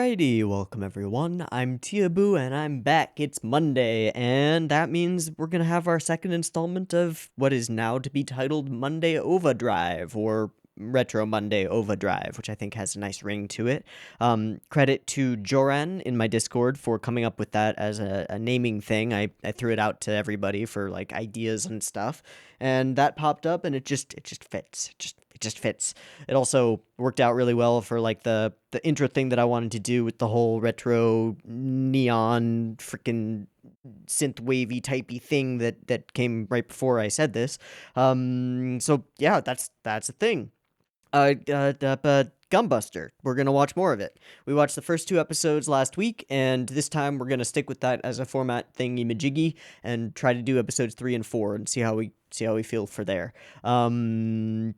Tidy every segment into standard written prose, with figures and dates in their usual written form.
Alrighty, welcome everyone. I'm Teeaboo and I'm back. It's Monday, and that means we're gonna have our second installment of what is now to be titled Monday OVAdrive, or Retro Monday OVAdrive, which I think has a nice ring to it. Credit to Joran in my Discord for coming up with that as a naming thing. I threw it out to everybody for like ideas and stuff, and that popped up, and it just fits. It just fits. It also worked out really well for like the intro thing that I wanted to do with the whole retro neon freaking synth wavy typey thing that came right before I said this. So yeah, that's a thing. Gunbuster. We're gonna watch more of it. We watched the first 2 episodes last week, and this time we're gonna stick with that as a format thingy majiggy and try to do episodes 3 and 4 and see how we feel for there. Other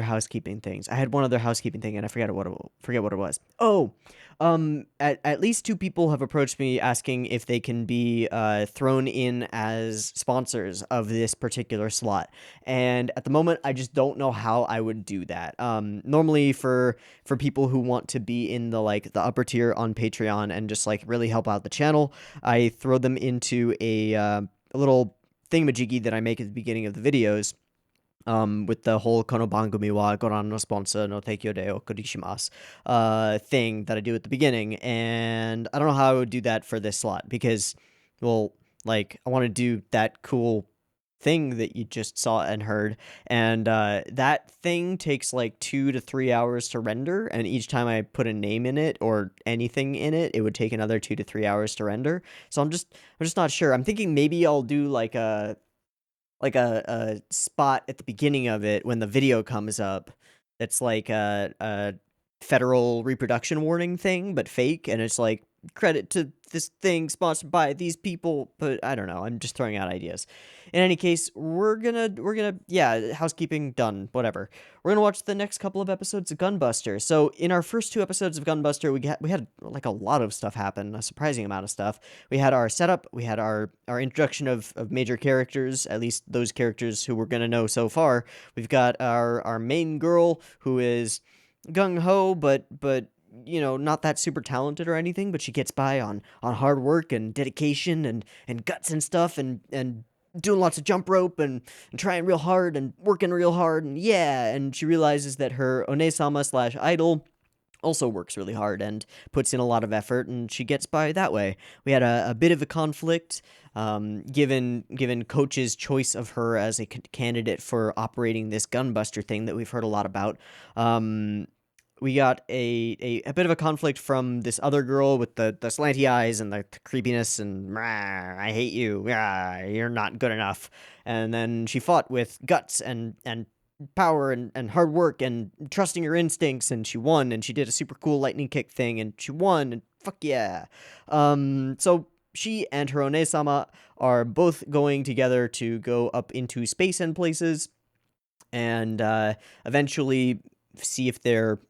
housekeeping things. I had one other housekeeping thing, and I forget what it was. Oh, at least 2 people have approached me asking if they can be thrown in as sponsors of this particular slot, and at the moment, I just don't know how I would do that. Normally for people who want to be in the upper tier on Patreon and just like really help out the channel, I throw them into a little thingamajiggy that I make at the beginning of the videos, with the whole kono bangumi wa goran no sponsor no teikyo de okorishimasu thing that I do at the beginning, and I don't know how I would do that for this slot because, well, like, I want to do that cool thing that you just saw and heard, and that thing takes like 2 to 3 hours to render, and each time I put a name in it or anything in it, it would take another 2 to 3 hours to render. So I'm just not sure. I'm thinking maybe I'll do like a spot at the beginning of it when the video comes up that's like a federal reproduction warning thing, but fake, and it's like, credit to this thing sponsored by these people, but I don't know. I'm just throwing out ideas. In any case, we're gonna yeah, housekeeping done, whatever. We're gonna watch the next couple of episodes of Gunbuster. So in our first 2 episodes of Gunbuster, we had like a lot of stuff happen, a surprising amount of stuff. We had our setup, we had our introduction of major characters, at least those characters who we're gonna know so far. We've got our main girl who is gung-ho, but you know, not that super talented or anything, but she gets by on hard work and dedication and guts and stuff, and doing lots of jump rope and trying real hard and working real hard, and yeah, and she realizes that her onesama slash idol also works really hard and puts in a lot of effort, and she gets by that way. We had a bit of a conflict, given Coach's choice of her as a candidate for operating this Gunbuster thing that we've heard a lot about. We got a bit of a conflict from this other girl with the slanty eyes and the creepiness and I hate you, you're not good enough. And then she fought with guts and power and hard work and trusting her instincts, and she won, and she did a super cool lightning kick thing, and she won, and fuck yeah. So she and her Onesama are both going together to go up into space and places, and eventually see if they're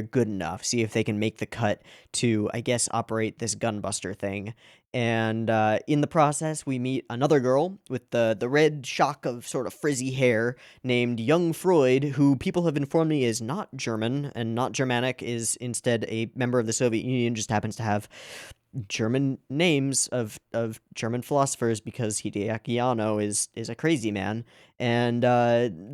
good enough, see if they can make the cut to, I guess, operate this Gunbuster thing. And in the process, we meet another girl with the red shock of sort of frizzy hair named Young Freud, who people have informed me is not German and not Germanic, is instead a member of the Soviet Union, just happens to have German names of German philosophers because Hideaki Anno is a crazy man. And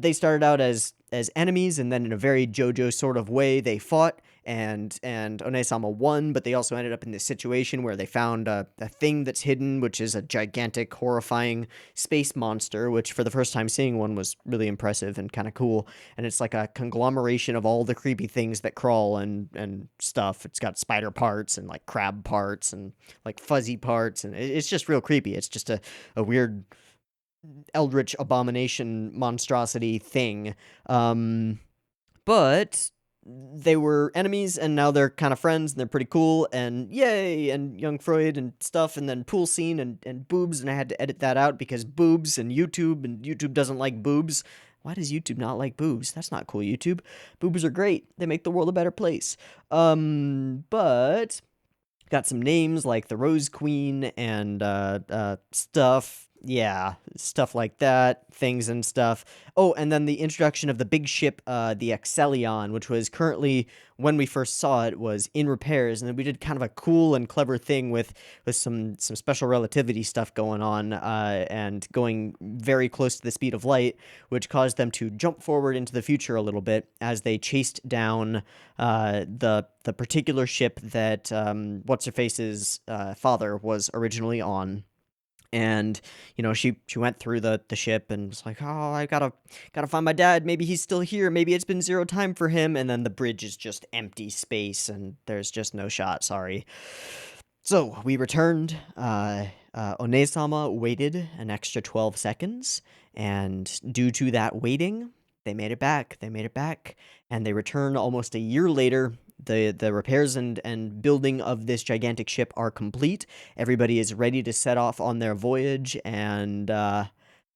they started out as enemies, and then in a very JoJo sort of way, they fought, and Onesama won, but they also ended up in this situation where they found a thing that's hidden, which is a gigantic, horrifying space monster, which for the first time seeing one was really impressive and kind of cool. And it's like a conglomeration of all the creepy things that crawl and stuff. It's got spider parts and like crab parts and like fuzzy parts, and it's just real creepy. It's just a weird eldritch abomination monstrosity thing. But they were enemies, and now they're kind of friends, and they're pretty cool, and yay, and Young Freud and stuff, and then pool scene and boobs, and I had to edit that out because boobs and YouTube doesn't like boobs. Why does YouTube not like boobs? That's not cool, YouTube. Boobs are great. They make the world a better place. But got some names like the Rose Queen and stuff. Yeah, stuff like that, things and stuff. Oh, and then the introduction of the big ship, the Excellion, which was currently, when we first saw it, was in repairs, and then we did kind of a cool and clever thing with some special relativity stuff going on, and going very close to the speed of light, which caused them to jump forward into the future a little bit as they chased down the particular ship that what's her face's father was originally on. And she went through the ship and was like, oh, I gotta find my dad, maybe he's still here, maybe it's been zero time for him, and then the bridge is just empty space and there's just no shot. Sorry. So we returned. Onesama waited an extra 12 seconds, and due to that waiting, they made it back. They made it back, and they return almost a year later. The repairs and building of this gigantic ship are complete. Everybody is ready to set off on their voyage, and I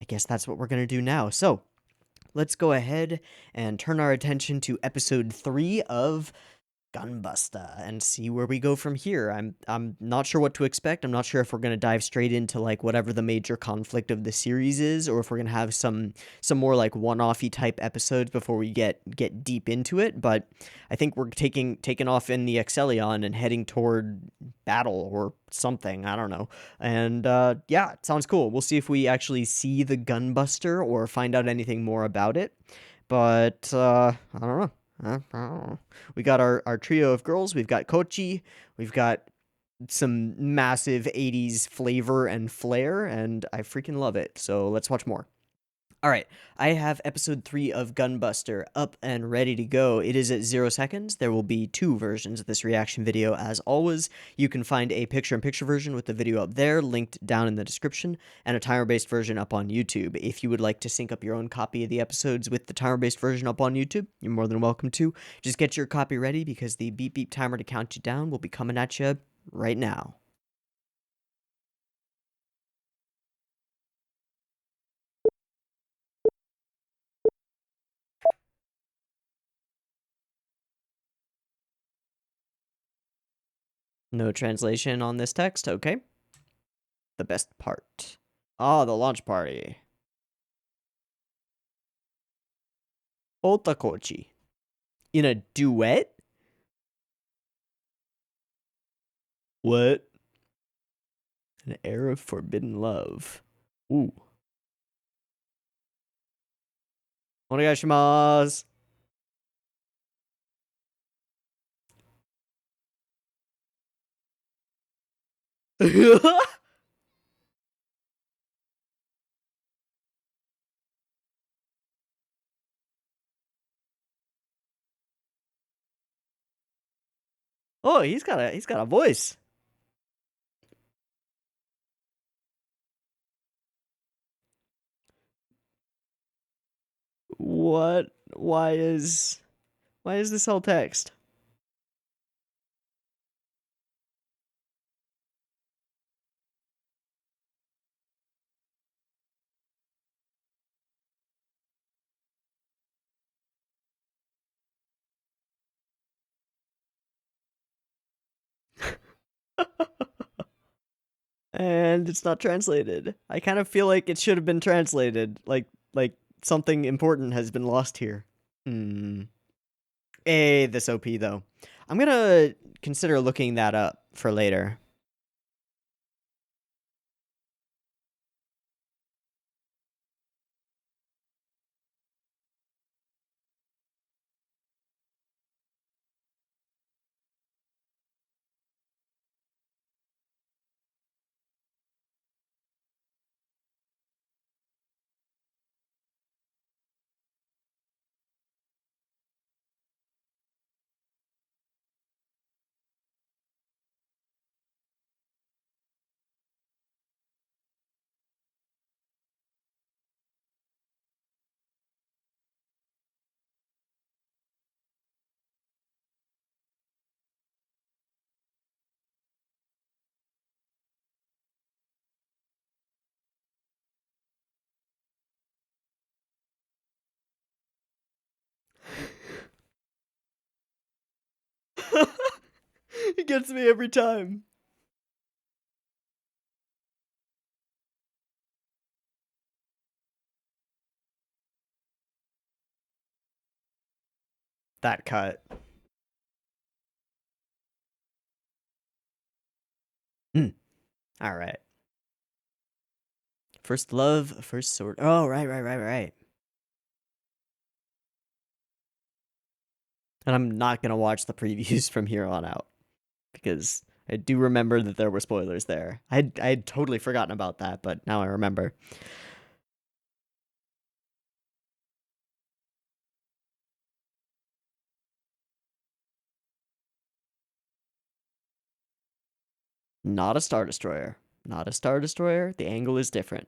guess that's what we're going to do now. So let's go ahead and turn our attention to episode 3 of Gunbuster and see where we go from here. I'm not sure what to expect. I'm not sure if we're gonna dive straight into like whatever the major conflict of the series is, or if we're gonna have some more like one-offy type episodes before we get deep into it. But I think we're taking off in the Excellion and heading toward battle or something. I don't know. And yeah, it sounds cool. We'll see if we actually see the Gunbuster or find out anything more about it. But I don't know. We got our trio of girls. We've got Kochi. We've got some massive 80s flavor and flair, and I freaking love it. So let's watch more. All right, I have episode 3 of Gunbuster up and ready to go. It is at 0 seconds. There will be 2 versions of this reaction video as always. You can find a picture-in-picture version with the video up there, linked down in the description, and a timer-based version up on YouTube. If you would like to sync up your own copy of the episodes with the timer-based version up on YouTube, you're more than welcome to. Just get your copy ready because the beep beep timer to count you down will be coming at you right now. No translation on this text, okay. The best part. Ah, the launch party. Otakochi. In a duet? What? An air of forbidden love. Ooh. Onegaishimasu. Oh, he's got a voice. What? Why is this all text? And it's not translated. I kind of feel like it should have been translated. Like something important has been lost here. This OP though. I'm gonna consider looking that up for later. It gets me every time. that cut. All right. First love, first sword. Oh, right. And I'm not gonna watch the previews from here on out because I do remember that there were spoilers there. I'd totally forgotten about that, but now I remember. Not a Star Destroyer. Not a Star Destroyer. The angle is different.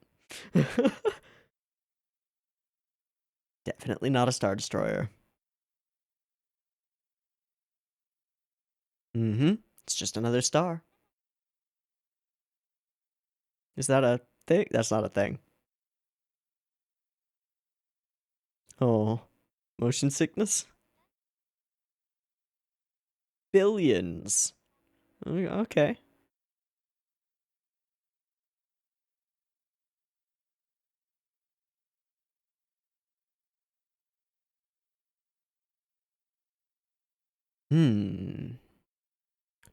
Definitely not a Star Destroyer. It's just another star. Is that a thing? That's not a thing. Oh, motion sickness? Billions. Okay.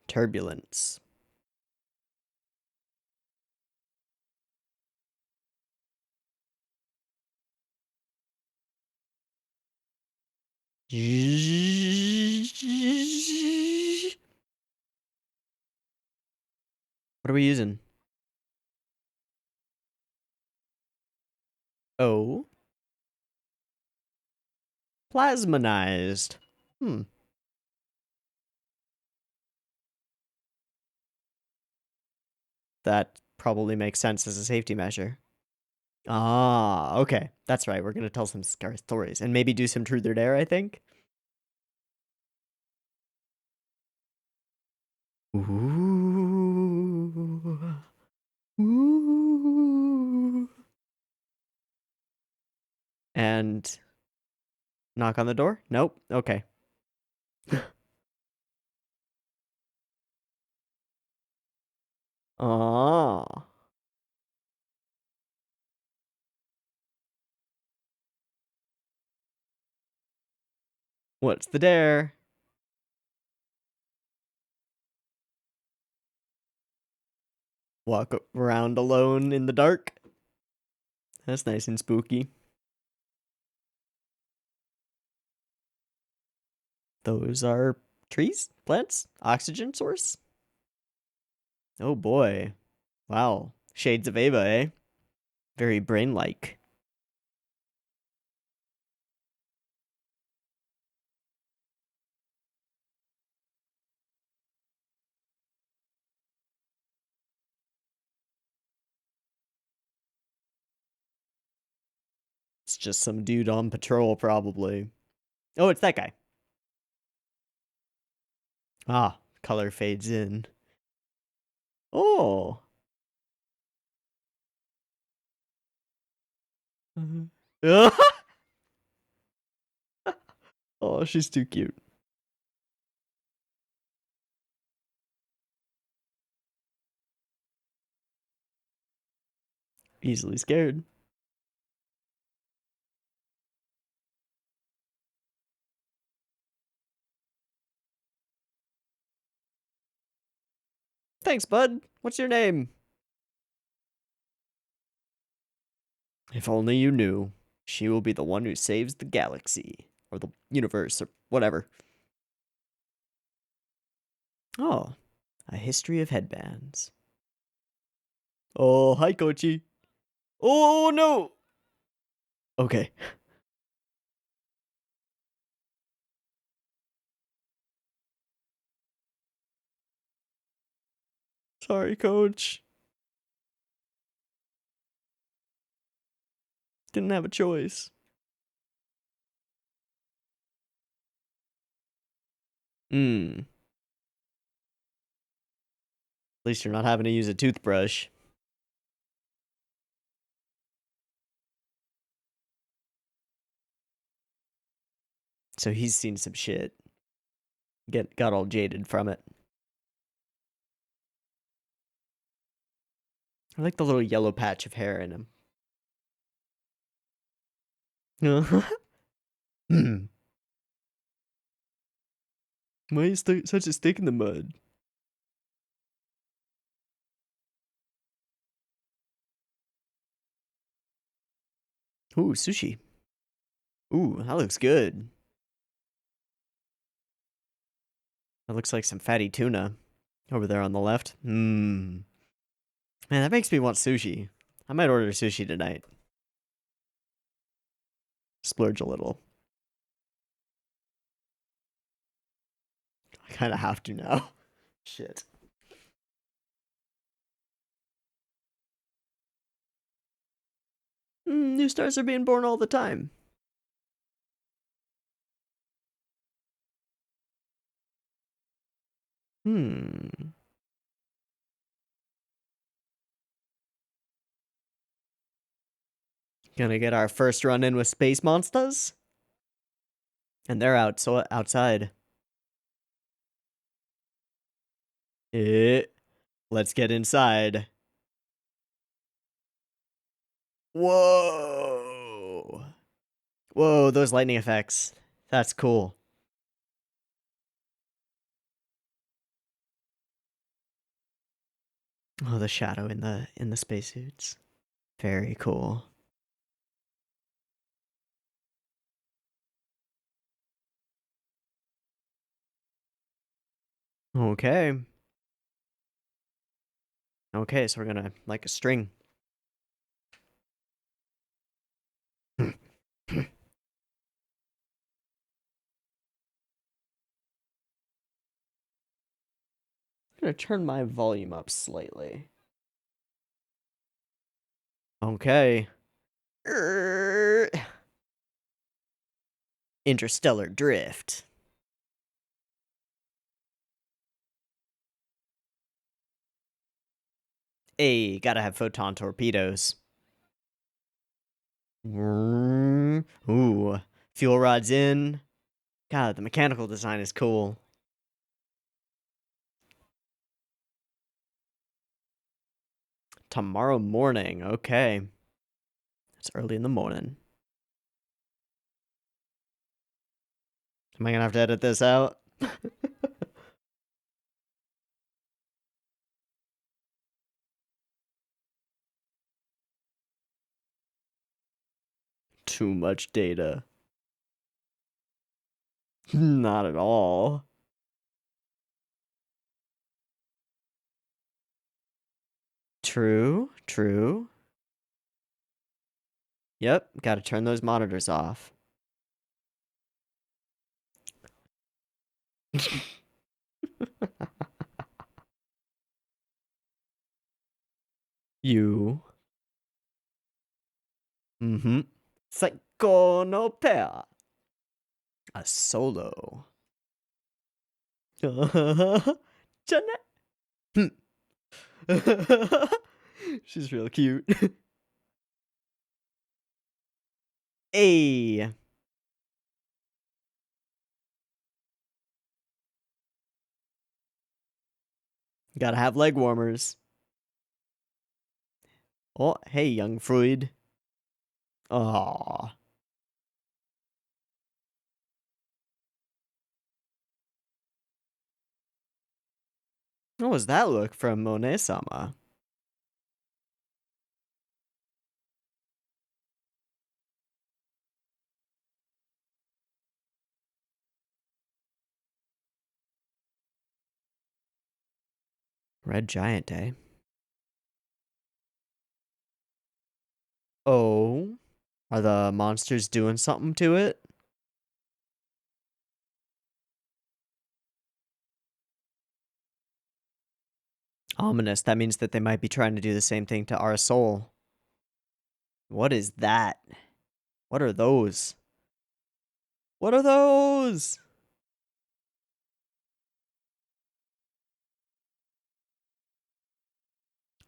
Turbulence. What are we using? Oh. Plasmanized. That probably makes sense as a safety measure. Ah, okay. That's right. We're going to tell some scary stories and maybe do some truth or dare, I think. Ooh. Ooh. And knock on the door? Nope. Okay. Ah. What's the dare? Walk around alone in the dark. That's nice and spooky. Those are trees, plants, oxygen source. Oh boy. Wow. Shades of Ava, eh? Very brain-like. It's just some dude on patrol, probably. Oh, it's that guy. Ah, color fades in. Oh. Oh, she's too cute. Easily scared. Thanks, bud. What's your name? If only you knew. She will be the one who saves the galaxy. Or the universe, or whatever. Oh, a history of headbands. Oh, hi, Kochi. Oh, no! Okay. Sorry, coach. Didn't have a choice. At least you're not having to use a toothbrush. So he's seen some shit. Got all jaded from it. I like the little yellow patch of hair in him. Why are you such a stick in the mud? Ooh, sushi. Ooh, that looks good. That looks like some fatty tuna over there on the left. Mmm. Man, that makes me want sushi. I might order sushi tonight. Splurge a little. I kind of have to now. Shit. New stars are being born all the time. Gonna get our first run in with space monsters? And they're outside. Let's get inside. Whoa. Whoa, those lightning effects. That's cool. Oh, the shadow in the spacesuits. Very cool. Okay. Okay, so we're gonna like a string. I'm gonna turn my volume up slightly. Okay. Interstellar drift. Hey, gotta have photon torpedoes. Ooh, fuel rods in. God, the mechanical design is cool. Tomorrow morning, okay. It's early in the morning. Am I gonna have to edit this out? Too much data. Not at all. True, true. Yep, gotta turn those monitors off. You. Mm-hmm. Psycho no pair. A solo. Janet. She's real cute. Hey. Gotta have leg warmers. Oh, hey, young Freud. Aww. What was that look from Monet-sama? Red Giant Day. Oh. Are the monsters doing something to it? Ominous. That means that they might be trying to do the same thing to our soul. What is that? What are those? What are those?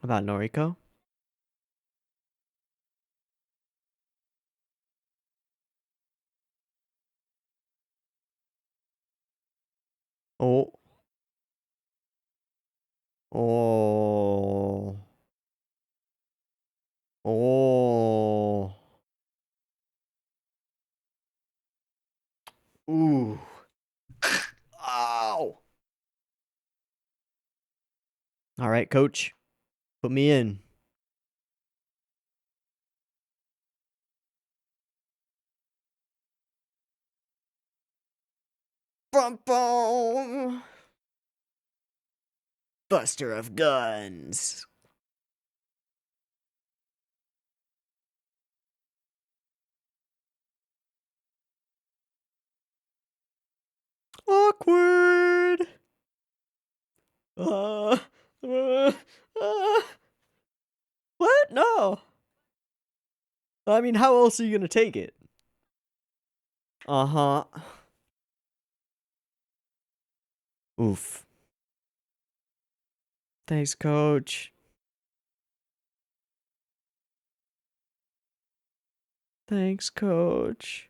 About Noriko? Oh. Oh. Oh. Ooh. Ow. All right, coach. Put me in. Bum, bum. Buster of guns. Awkward. Uh, uh, uh, what? No. I mean, how else are you gonna take it? Uh-huh. Oof. Thanks, coach. Thanks, coach.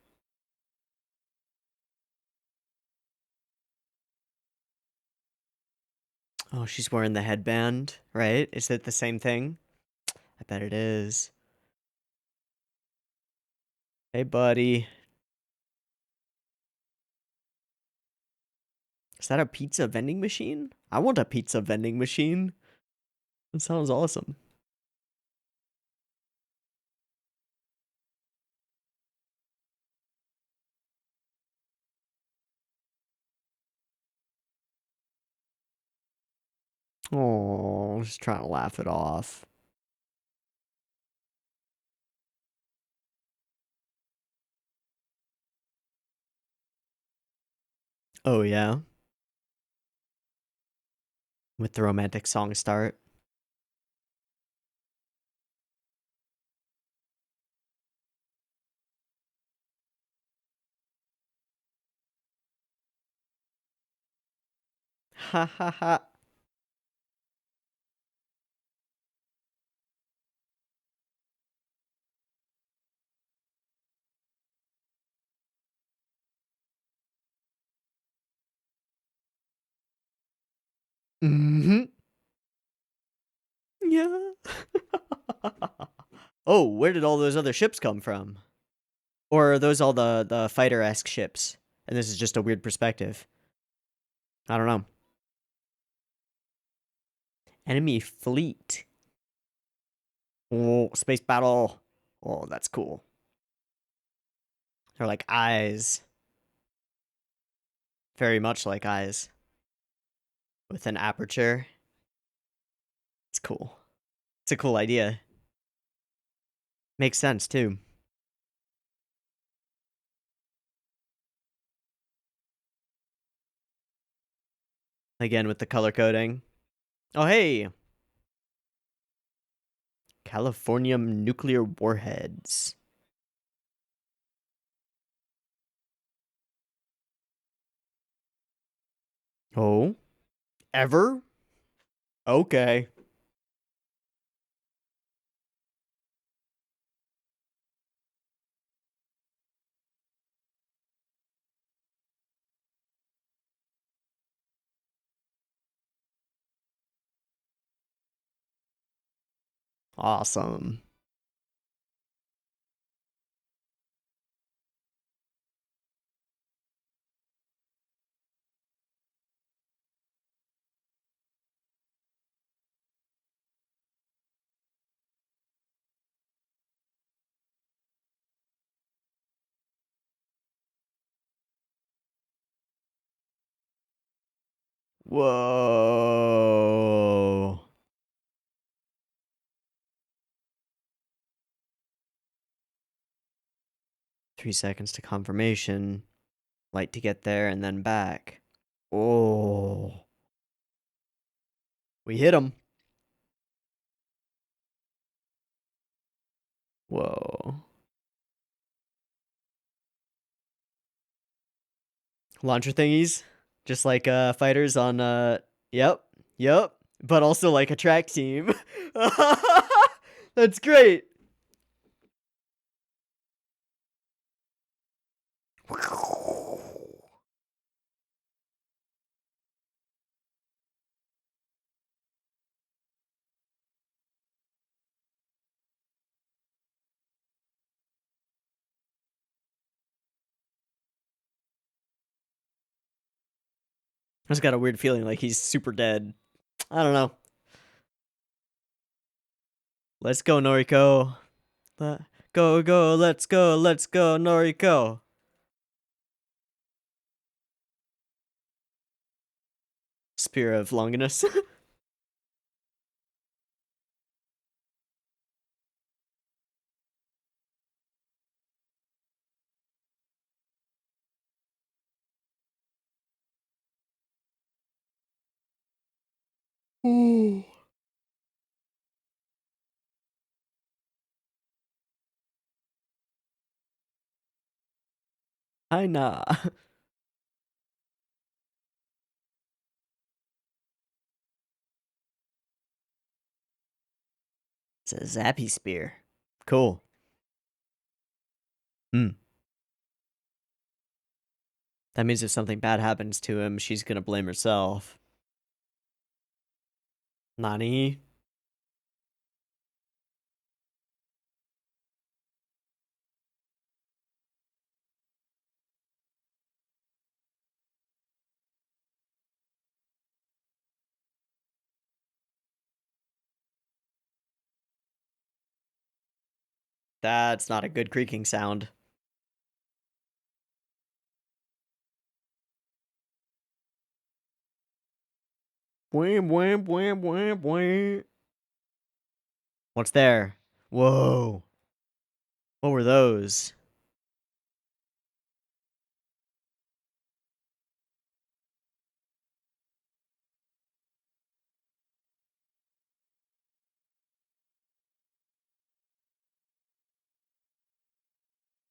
Oh, she's wearing the headband, right? Is it the same thing? I bet it is. Hey, buddy. Is that a pizza vending machine? I want a pizza vending machine. That sounds awesome. Oh, just trying to laugh it off. Oh, yeah? With the romantic song start. Ha ha ha. Mm-hmm. Yeah. Oh, where did all those other ships come from? Or are those all the fighter-esque ships? And this is just a weird perspective. I don't know. Enemy fleet. Oh, space battle. Oh, that's cool. They're like eyes. Very much like eyes. With an aperture. It's cool. It's a cool idea. Makes sense, too. Again, with the color coding. Oh, hey! Californium nuclear warheads. Oh? Ever? Okay. Awesome. Whoa. Three seconds to confirmation. Light to get there and then back. Oh. We hit him. Whoa. Launcher thingies? Just like fighters on yep. Yep. But also like a track team. That's great. I just got a weird feeling like he's super dead. I don't know. Let's go, Noriko. Go, let's go, Noriko. Spear of Longinus. Ooh. I nah. It's a zappy spear. Cool. That means if something bad happens to him, she's gonna blame herself. Nani? That's not a good creaking sound. Wham, wham, wham, wham, wham. What's there? Whoa. What were those?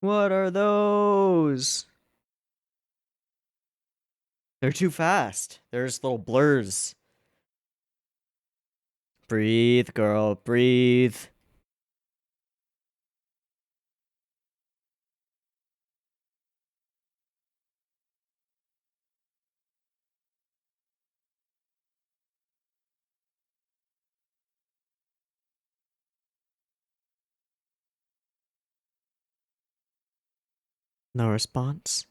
What are those? They're too fast. There's little blurs. Breathe, girl, breathe. No response.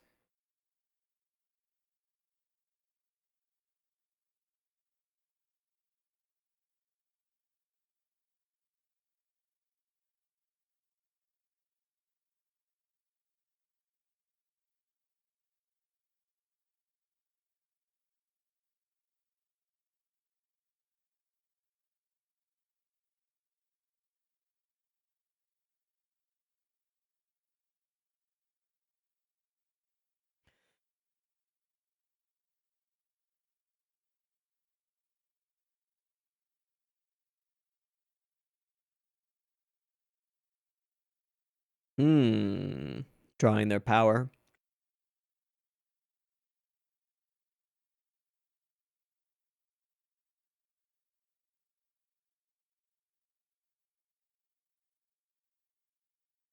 Drawing their power.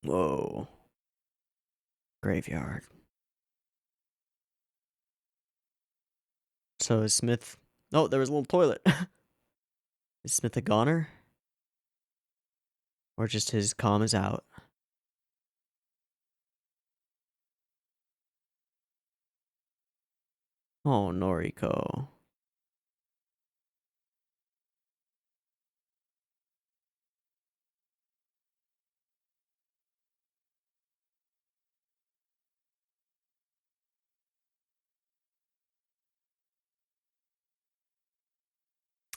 Whoa. Graveyard. So is Smith... Oh, there was a little toilet. Is Smith a goner? Or just his calm is out? Oh, Noriko.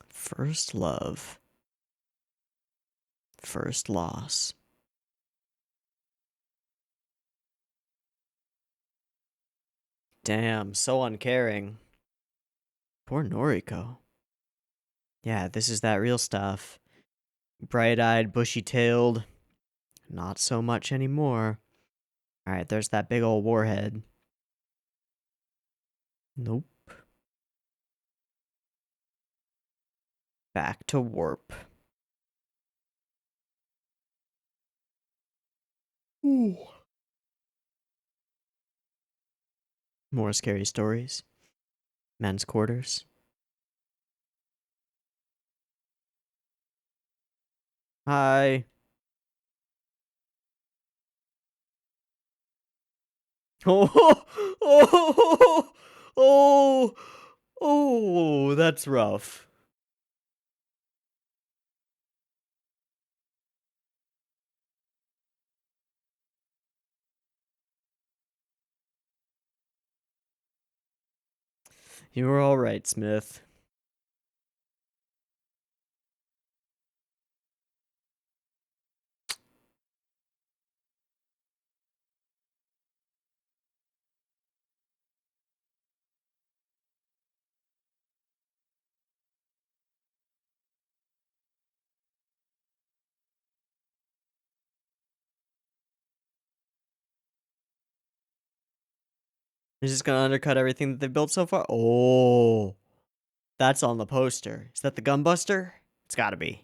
First love. First loss. Damn, so uncaring. Poor Noriko. Yeah, this is that real stuff. Bright-eyed, bushy-tailed. Not so much anymore. Alright, there's that big old warhead. Nope. Back to warp. Ooh. More scary stories. Men's quarters. Hi. Oh, oh, oh, oh, that's rough. You were all right, Smith. He's just gonna undercut everything that they've built so far. Oh, that's on the poster. Is that the Gunbuster? It's gotta be.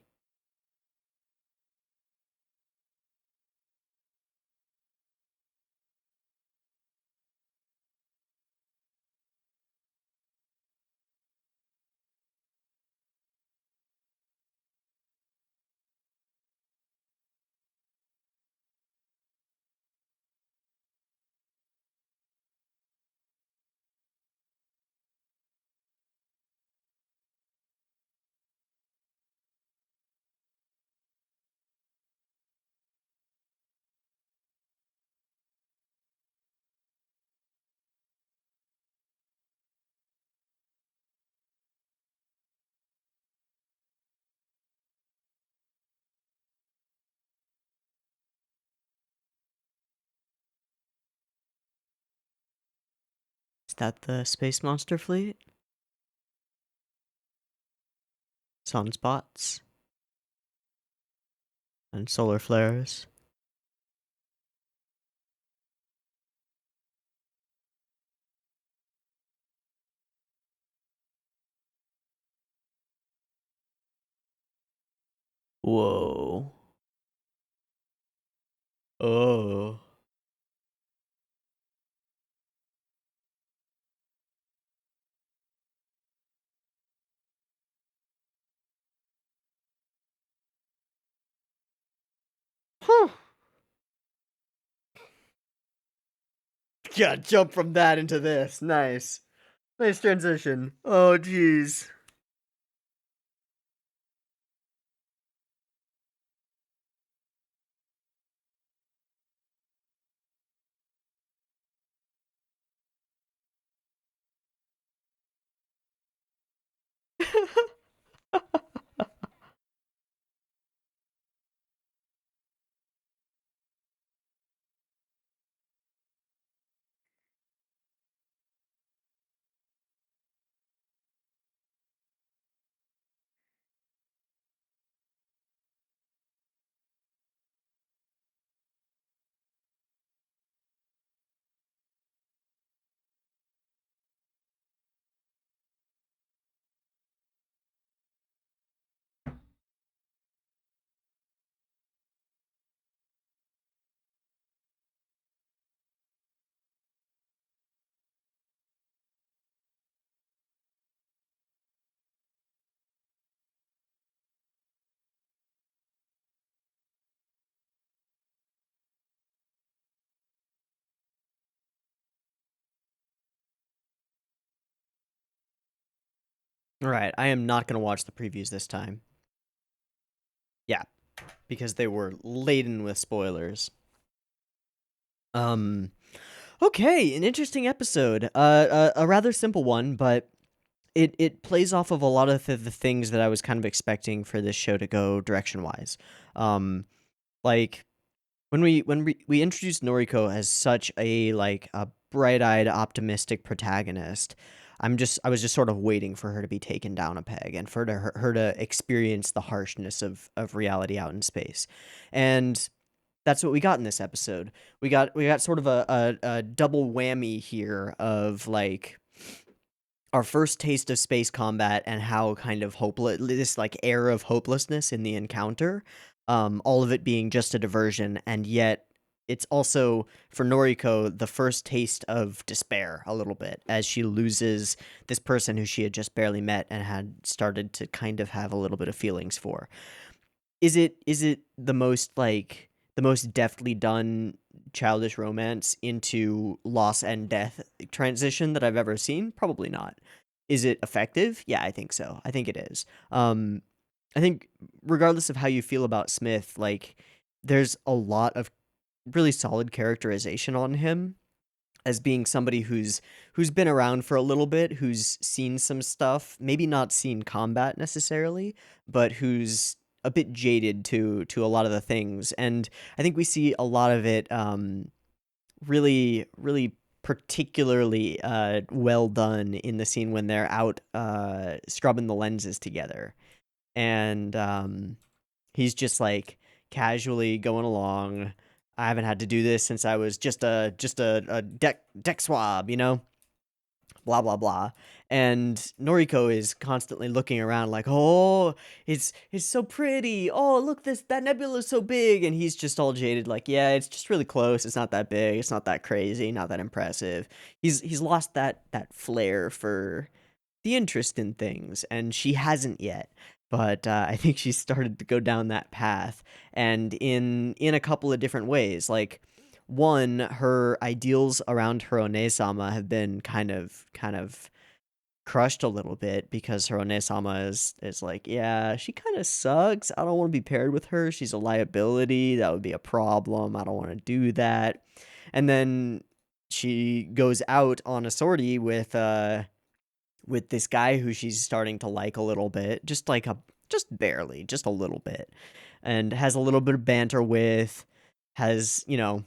Is that the Space Monster fleet? Sunspots and solar flares. Whoa. Oh. Whew. Yeah, jump from that into this. Nice. Nice transition. Oh, jeez. Alright, I am not gonna watch the previews this time. Yeah, because they were laden with spoilers. Okay, an interesting episode. A rather simple one, but it plays off of a lot of the things that I was kind of expecting for this show to go direction wise. Like when we introduced Noriko as such a like a bright-eyed, optimistic protagonist, I was just sort of waiting for her to be taken down a peg and for her to experience the harshness of reality out in space, and that's what we got in this episode. We got sort of a double whammy here of like our first taste of space combat and how kind of hopeless this like air of hopelessness in the encounter, all of it being just a diversion, and yet it's also for Noriko the first taste of despair a little bit as she loses this person who she had just barely met and had started to kind of have a little bit of feelings for. Is it the most deftly done childish romance into loss and death transition that I've ever seen? Probably not. Is it effective? Yeah, I think so. I think it is. I think regardless of how you feel about Smith, like there's a lot of really solid characterization on him, as being somebody who's been around for a little bit, who's seen some stuff, maybe not seen combat necessarily, but who's a bit jaded to a lot of the things. And I think we see a lot of it really really particularly well done in the scene when they're out scrubbing the lenses together. And he's just like casually going along. I haven't had to do this since I was just a deck swab, you know, blah blah blah. And Noriko is constantly looking around like, "Oh, it's so pretty. Oh, look, that nebula's so big." And he's just all jaded like, "Yeah, it's just really close. It's not that big. It's not that crazy, not that impressive." He's lost that flair for the interest in things, and she hasn't yet. But I think she's started to go down that path, and in a couple of different ways. Like, one, her ideals around her Onesama have been kind of crushed a little bit because her Onesama is like, yeah, she kind of sucks. I don't want to be paired with her. She's a liability. That would be a problem. I don't want to do that. And then she goes out on a sortie with this guy who she's starting to like a little bit, just barely, just a little bit, and has a little bit of banter with, has, you know,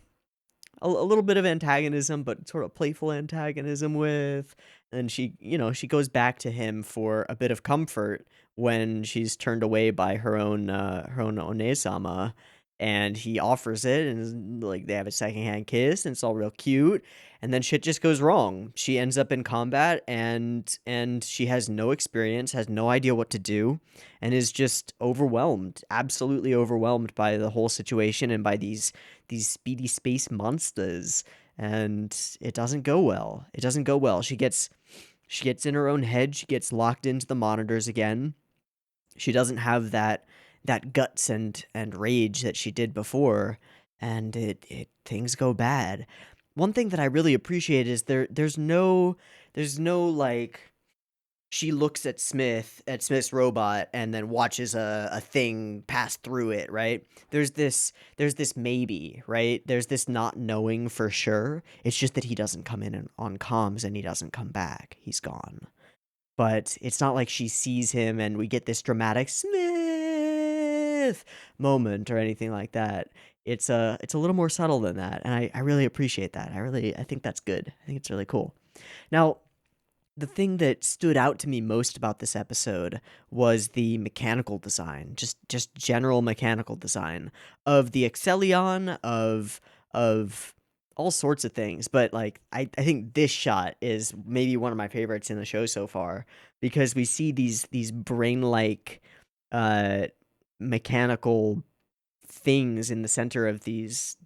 a little bit of antagonism, but sort of playful antagonism with. And she, you know, she goes back to him for a bit of comfort when she's turned away by her own Onesama, and he offers it, and like they have a secondhand kiss, and it's all real cute. And then shit just goes wrong. She ends up in combat, and she has no experience, has no idea what to do, and is just overwhelmed, absolutely overwhelmed by the whole situation and by these speedy space monsters. And it doesn't go well. It doesn't go well. She gets in her own head. She gets locked into the monitors again. She doesn't have that guts and rage that she did before, and it things go bad. One thing that I really appreciate is there's no like, she looks at Smith's robot, and then watches a thing pass through it, right? There's this maybe, right? There's this not knowing for sure. It's just that he doesn't come in on comms, and he doesn't come back. He's gone. But it's not like she sees him and we get this dramatic Smith moment or anything like that. It's a little more subtle than that, and I really appreciate that. I think that's good. I think it's really cool. Now, the thing that stood out to me most about this episode was the mechanical design, just general mechanical design of the Excellion, of all sorts of things. But like, I think this shot is maybe one of my favorites in the show so far, because we see these brain like uh mechanical things in the center of these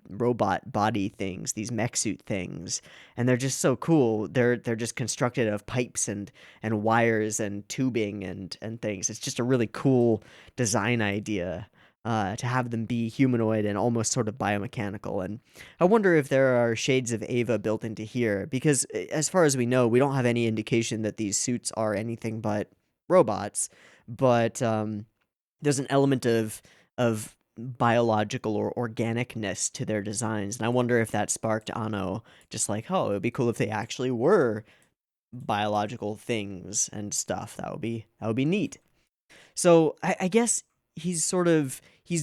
robot body things, these mech suit things, and they're just so cool. They're just constructed of pipes and wires and tubing and things. It's just a really cool design idea, to have them be humanoid and almost sort of biomechanical. And I wonder if there are shades of Ava built into here, because as far as we know, we don't have any indication that these suits are anything but robots. But there's an element of biological or organicness to their designs, and I wonder if that sparked Ano just like, oh, it would be cool if they actually were biological things and stuff. That would be neat. So I guess he's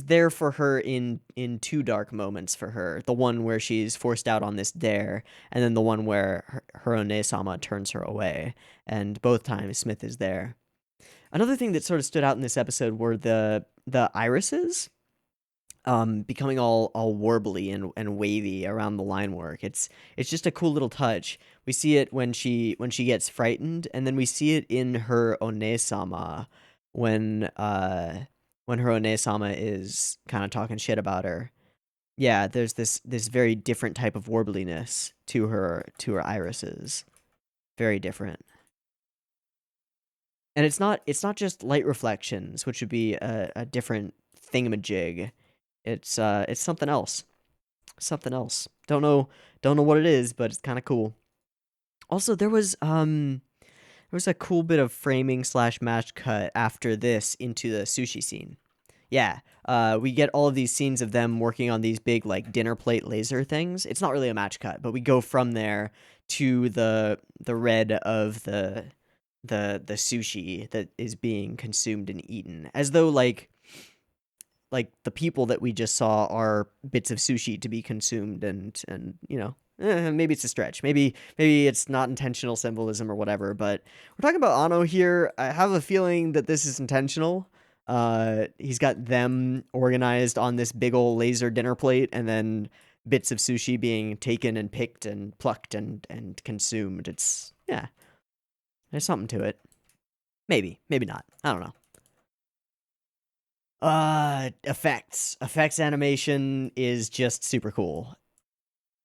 there for her in two dark moments for her. The one where she's forced out on this dare, and then the one where her Onesama turns her away. And both times Smith is there. Another thing that sort of stood out in this episode were the irises, becoming all warbly and wavy around the line work. It's just a cool little touch. We see it when she gets frightened, and then we see it in her Onesama when her Onesama is kind of talking shit about her. Yeah, there's this very different type of warbliness to her irises. Very different. And it's not just light reflections, which would be a different thingamajig. It's something else. Something else. Don't know what it is, but it's kind of cool. Also, there was a cool bit of framing slash match cut after this into the sushi scene. Yeah. We get all of these scenes of them working on these big like dinner plate laser things. It's not really a match cut, but we go from there to the red of the sushi that is being consumed and eaten, as though like the people that we just saw are bits of sushi to be consumed, and maybe it's a stretch, maybe it's not intentional symbolism or whatever, but we're talking about Ano here. I have a feeling that this is intentional. He's got them organized on this big old laser dinner plate, and then bits of sushi being taken and picked and plucked and consumed. It's, yeah, there's something to it. Maybe not, I don't know. Effects animation is just super cool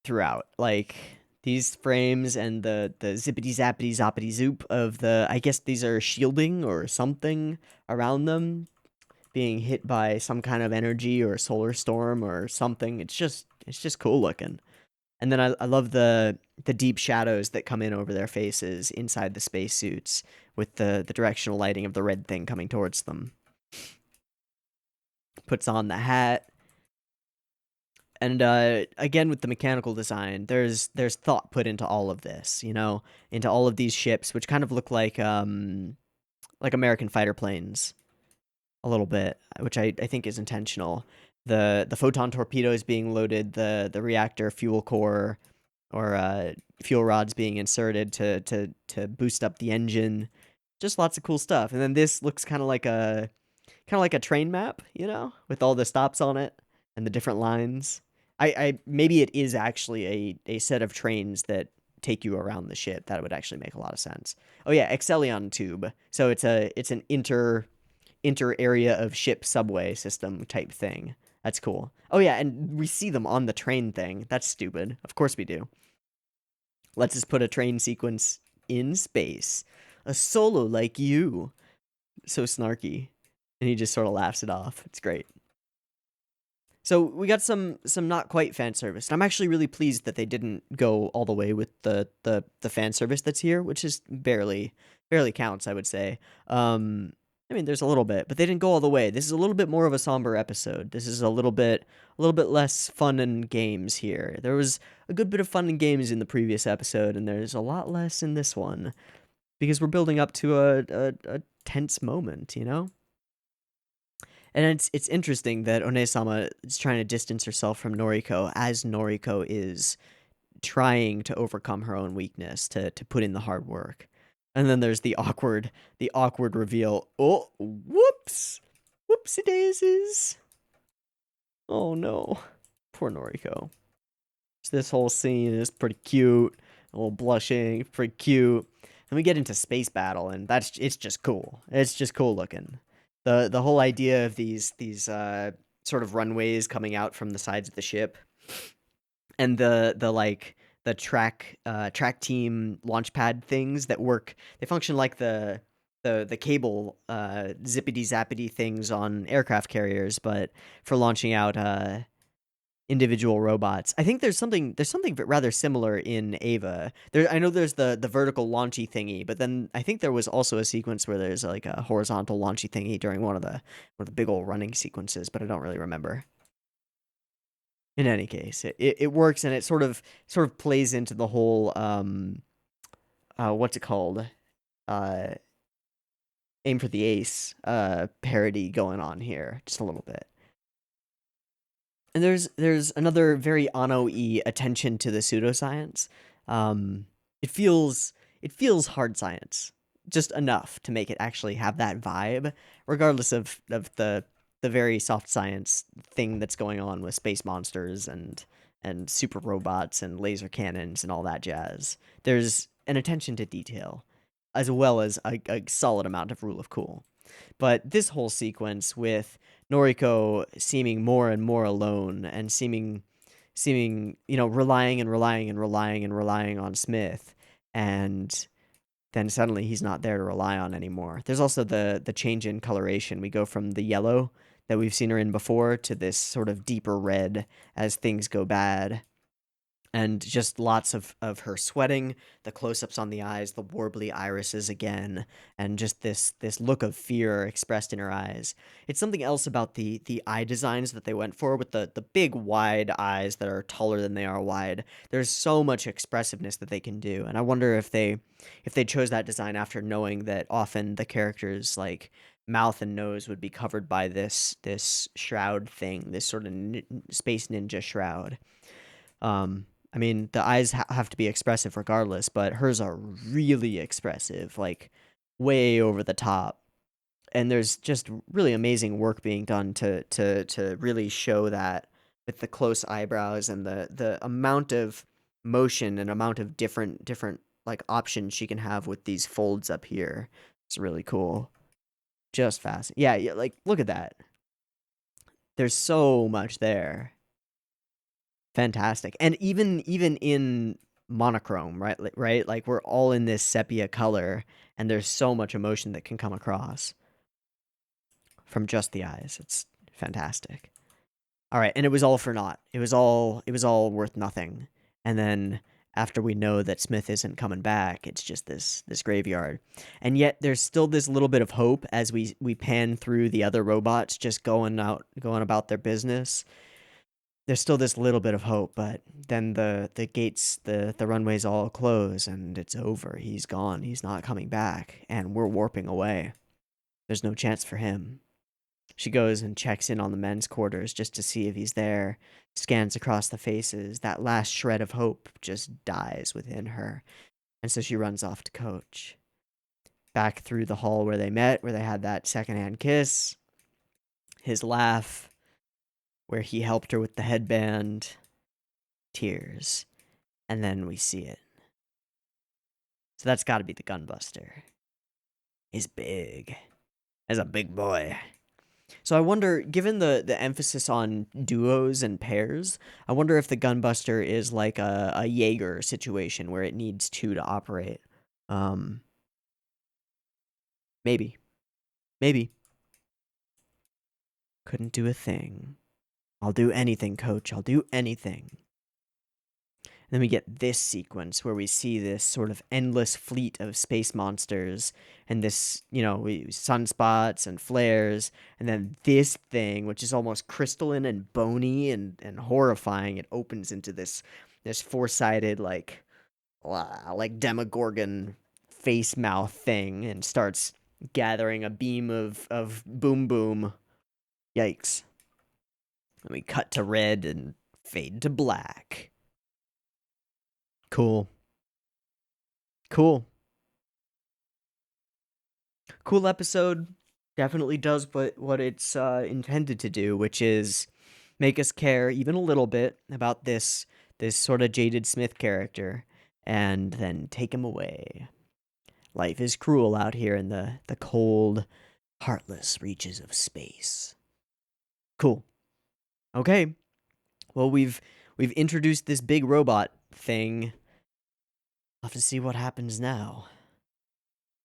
throughout. Like, these frames and the zippity zappity zoppity zoop of the, I guess these are shielding or something around them being hit by some kind of energy or solar storm or something. It's just cool looking. And then I love the deep shadows that come in over their faces inside the spacesuits with the directional lighting of the red thing coming towards them. Puts on the hat. And again, with the mechanical design, there's thought put into all of this, into all of these ships, which kind of look like American fighter planes a little bit, which I think is intentional. The photon torpedoes being loaded, the reactor fuel core or fuel rods being inserted to boost up the engine. Just lots of cool stuff. And then this looks kind of like a train map, with all the stops on it and the different lines. I maybe it is actually a set of trains that take you around the ship. That would actually make a lot of sense. Oh yeah, Excellion tube. So it's an inter area of ship subway system type thing. That's cool. Oh yeah, and we see them on the train thing. That's stupid. Of course we do. Let's just put a train sequence in space. A solo like you. So snarky. And he just sort of laughs it off. It's great. So we got some not quite fan service. And I'm actually really pleased that they didn't go all the way with the fan service that's here, which is barely counts, I would say. I mean, there's a little bit, but they didn't go all the way. This is a little bit more of a somber episode. This is a little bit less fun and games here. There was a good bit of fun and games in the previous episode, and there's a lot less in this one because we're building up to a tense moment, And it's interesting that Onesama is trying to distance herself from Noriko as Noriko is trying to overcome her own weakness to put in the hard work. And then there's the awkward reveal. Oh, whoops. Whoopsie daisies. Oh no. Poor Noriko. So this whole scene is pretty cute. A little blushing, pretty cute. And we get into space battle, and it's just cool. It's just cool looking. The whole idea of these sort of runways coming out from the sides of the ship, and the track team launch pad things that work. They function like the cable zippity zappity things on aircraft carriers, but for launching out individual robots. I think there's something rather similar in Ava. I know there's the vertical launchy thingy, but then I think there was also a sequence where there's like a horizontal launchy thingy during one of the big old running sequences, but I don't really remember. In any case, it works, and it sort of plays into the whole what's it called? Aim for the Ace parody going on here just a little bit. And there's another very Ano-y attention to the pseudoscience. It feels hard science, just enough to make it actually have that vibe, regardless of the very soft science thing that's going on with space monsters and super robots and laser cannons and all that jazz. There's an attention to detail, as well as a solid amount of rule of cool. But this whole sequence with Noriko seeming more and more alone and seeming relying on Smith, and then suddenly he's not there to rely on anymore. There's also the change in coloration. We go from the yellow that we've seen her in before to this sort of deeper red as things go bad. and just lots of her sweating, the close-ups on the eyes, the warbly irises again, and just this look of fear expressed in her eyes. It's something else about the eye designs that they went for with the big wide eyes that are taller than they are wide. There's so much expressiveness that they can do, and I wonder if they chose that design after knowing that often the characters like mouth and nose would be covered by this shroud thing, this sort of space ninja shroud. I mean, the eyes have to be expressive regardless, but hers are really expressive, like way over the top. And there's just really amazing work being done to really show that with the close eyebrows and the amount of motion and amount of different like options she can have with these folds up here. It's really cool. Just fast. Yeah, yeah, like look at that. There's so much there. Fantastic. And even in monochrome, right? Right? Like we're all in this sepia color and there's so much emotion that can come across from just the eyes. It's fantastic. All right, and it was all for naught. It was all worth nothing. And then after we know that Smith isn't coming back, it's just this graveyard. And yet there's still this little bit of hope as we pan through the other robots just going about their business. There's still this little bit of hope, but then the gates, the runways all close and it's over. He's gone. He's not coming back, and we're warping away. There's no chance for him. She goes and checks in on the men's quarters just to see if he's there, scans across the faces. That last shred of hope just dies within her. And so she runs off to coach. Back through the hall where they met, where they had that secondhand kiss, his laugh, where he helped her with the headband, tears. And then we see it. So that's got to be the Gunbuster. He's big. As a big boy. So I wonder, given the emphasis on duos and pairs, I wonder if the Gunbuster is like a Jaeger situation where it needs two to operate. Um, maybe. Maybe. Couldn't do a thing. I'll do anything, coach. I'll do anything. Then we get this sequence where we see this sort of endless fleet of space monsters and this, sunspots and flares. And then this thing, which is almost crystalline and bony and horrifying, it opens into this four-sided, like Demogorgon face mouth thing and starts gathering a beam of boom boom. Yikes. And we cut to red and fade to black. Cool. Cool. Cool episode. Definitely does what it's intended to do, which is make us care even a little bit about this sort of jaded Smith character, and then take him away. Life is cruel out here in the cold, heartless reaches of space. Cool. Okay. Well, we've introduced this big robot thing. I'll have to see what happens now.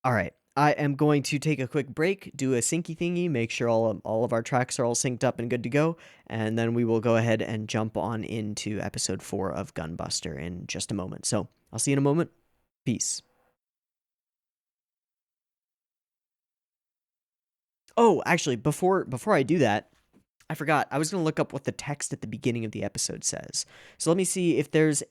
All right. I am going to take a quick break, do a syncy thingy, make sure all of our tracks are all synced up and good to go, and then we will go ahead and jump on into episode 4 of Gunbuster in just a moment. So I'll see you in a moment. Peace. Oh, actually, before I do that, I forgot. I was going to look up what the text at the beginning of the episode says. So let me see if there's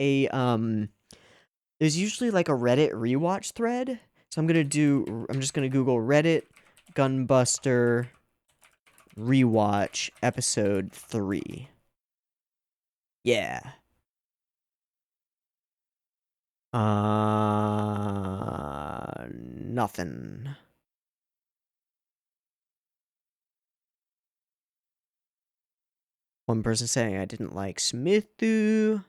there's usually like a Reddit rewatch thread. So I'm just going to Google Reddit Gunbuster rewatch episode 3. Yeah. Nothing. One person saying I didn't like Smithu.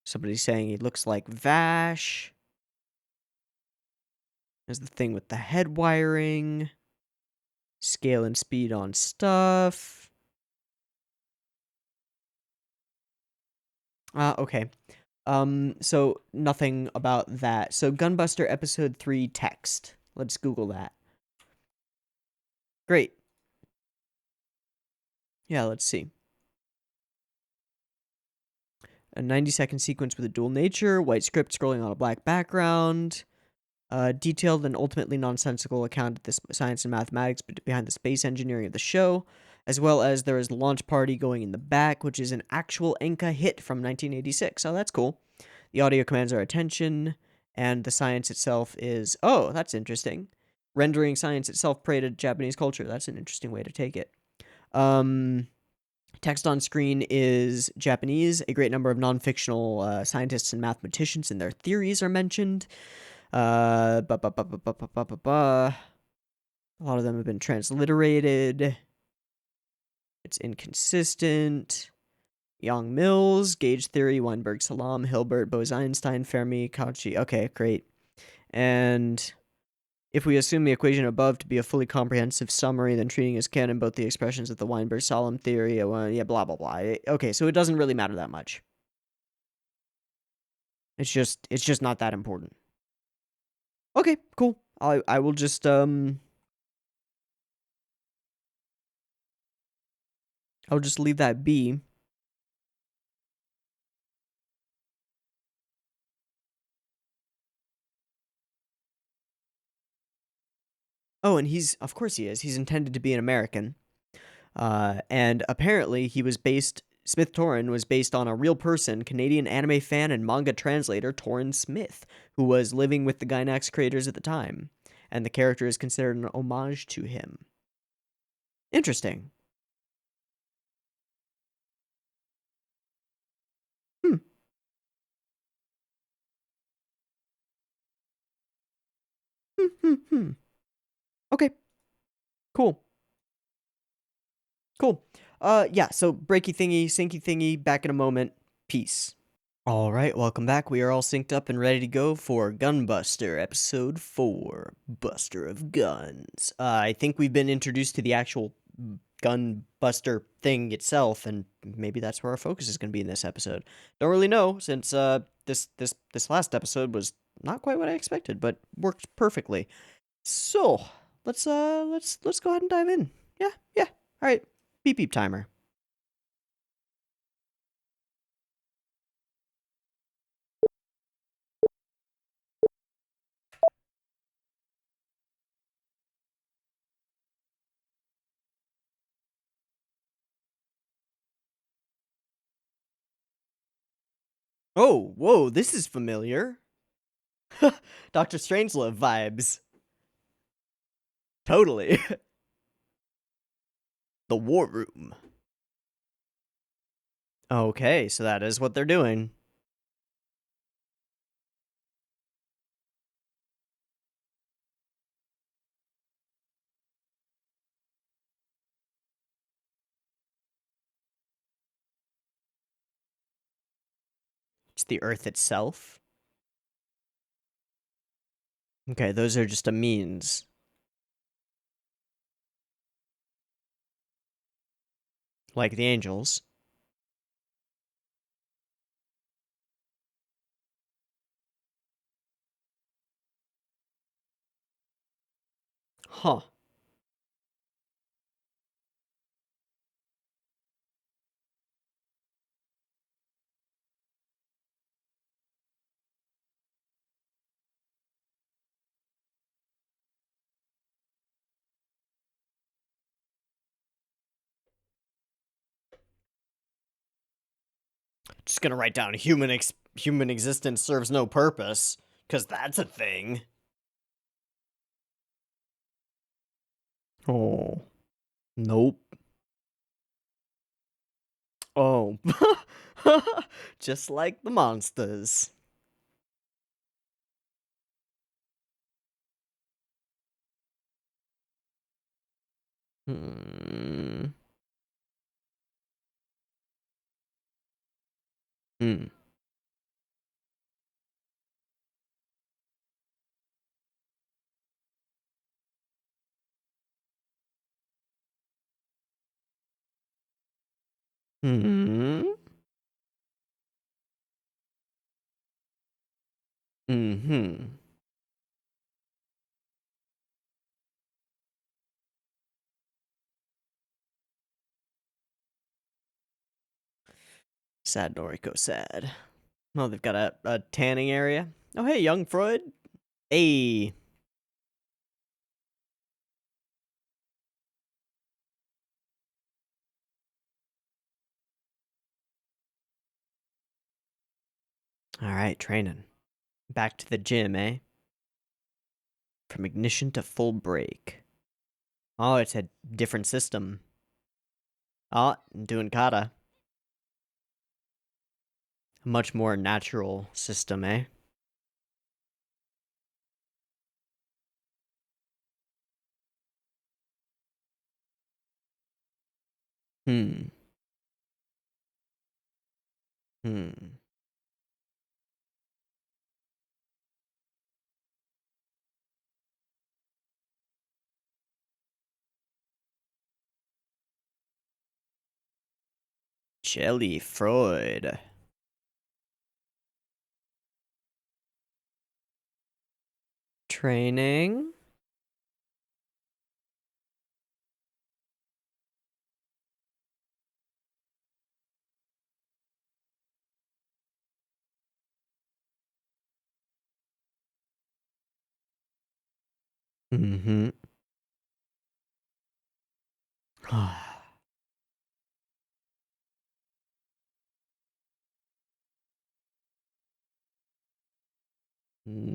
Somebody saying he looks like Vash. There's the thing with the head wiring. Scale and speed on stuff. Okay. So nothing about that. So Gunbuster episode 3 text. Let's Google that. Great. Yeah, let's see. A 90-second sequence with a dual nature, white script scrolling on a black background. Detailed and ultimately nonsensical account of the science and mathematics behind the space engineering of the show, as well as there is the launch party going in the back, which is an actual Enka hit from 1986. Oh, that's cool. The audio commands our attention, and the science itself is, oh, that's interesting. Rendering science itself prey to Japanese culture. That's an interesting way to take it. Text on screen is Japanese. A great number of non-fictional scientists and mathematicians and their theories are mentioned. A lot of them have been transliterated. It's inconsistent. Young Mills, Gauge Theory, Weinberg Salam, Hilbert, Bose-Einstein, Fermi, Cauchy. Okay, great. And if we assume the equation above to be a fully comprehensive summary, then treating as canon both the expressions of the Weinberg-Salam theory, yeah, blah, blah, blah. Okay, so it doesn't really matter that much. It's just not that important. Okay, cool. I will just I'll just leave that be. Oh, and of course he is. He's intended to be an American. And apparently Smith Torrin was based on a real person, Canadian anime fan and manga translator Torrin Smith, who was living with the Gainax creators at the time. And the character is considered an homage to him. Interesting. Hmm. Okay. Cool. Cool. Yeah, so breaky thingy, syncy thingy, back in a moment. Peace. Alright, welcome back. We are all synced up and ready to go for Gunbuster, Episode 4, Buster of Guns. I think we've been introduced to the actual Gunbuster thing itself, and maybe that's where our focus is going to be in this episode. Don't really know, since this last episode was not quite what I expected, but worked perfectly. So, let's go ahead and dive in. Yeah. Alright, beep timer. Oh, whoa, this is familiar. Dr. Strangelove vibes. Totally. The War Room. Okay, so that is what they're doing. It's the Earth itself. Okay, those are just a means. Like the angels. Huh. Just gonna write down human existence serves no purpose, because that's a thing. Oh. Nope. Oh. Just like the monsters. Hmm. Hmm. Hmm. Hmm. Sad Noriko, sad. Oh, they've got a tanning area. Oh, hey, young Freud. Hey. All right, training. Back to the gym, eh? From ignition to full break. Oh, it's a different system. Oh, doing kata. A much more natural system, eh? Hmm. Hmm. Jelly Freud. Training. Mm-hmm. Hmm.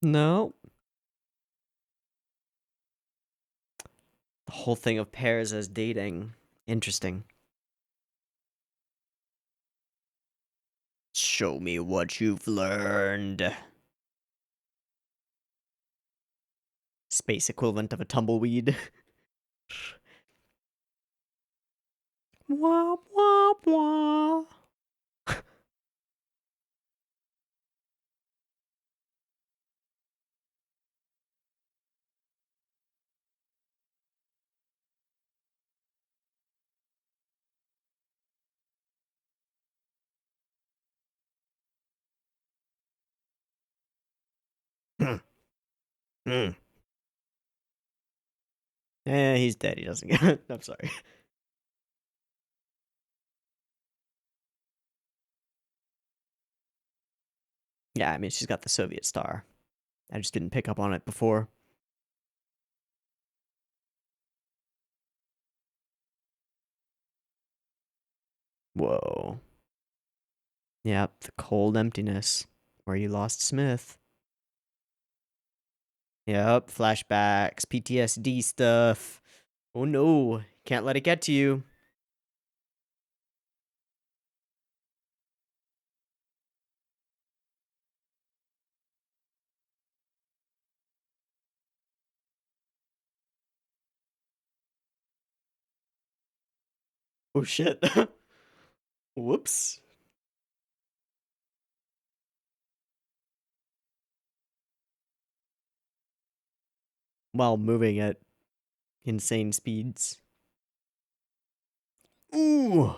No. The whole thing of pairs as dating. Interesting. Show me what you've learned. Space equivalent of a tumbleweed. Wah, wah, wah. Mm. Eh, he's dead. He doesn't get it. I'm sorry. Yeah, I mean, she's got the Soviet star. I just didn't pick up on it before. Whoa. Yep, the cold emptiness where you lost Smith. Yep, flashbacks, PTSD stuff. Oh no, can't let it get to you. Oh shit. Whoops. While moving at insane speeds. Ooh.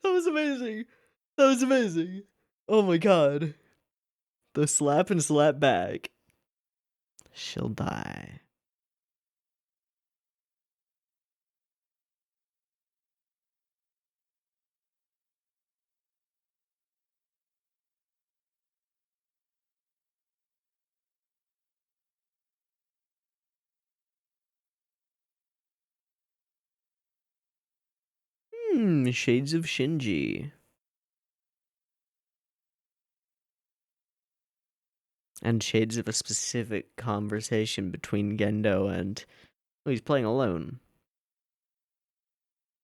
That was amazing. That was amazing. Oh my god. The slap and slap back. She'll die. Shades of Shinji. And shades of a specific conversation between Gendo and... Oh, he's playing alone.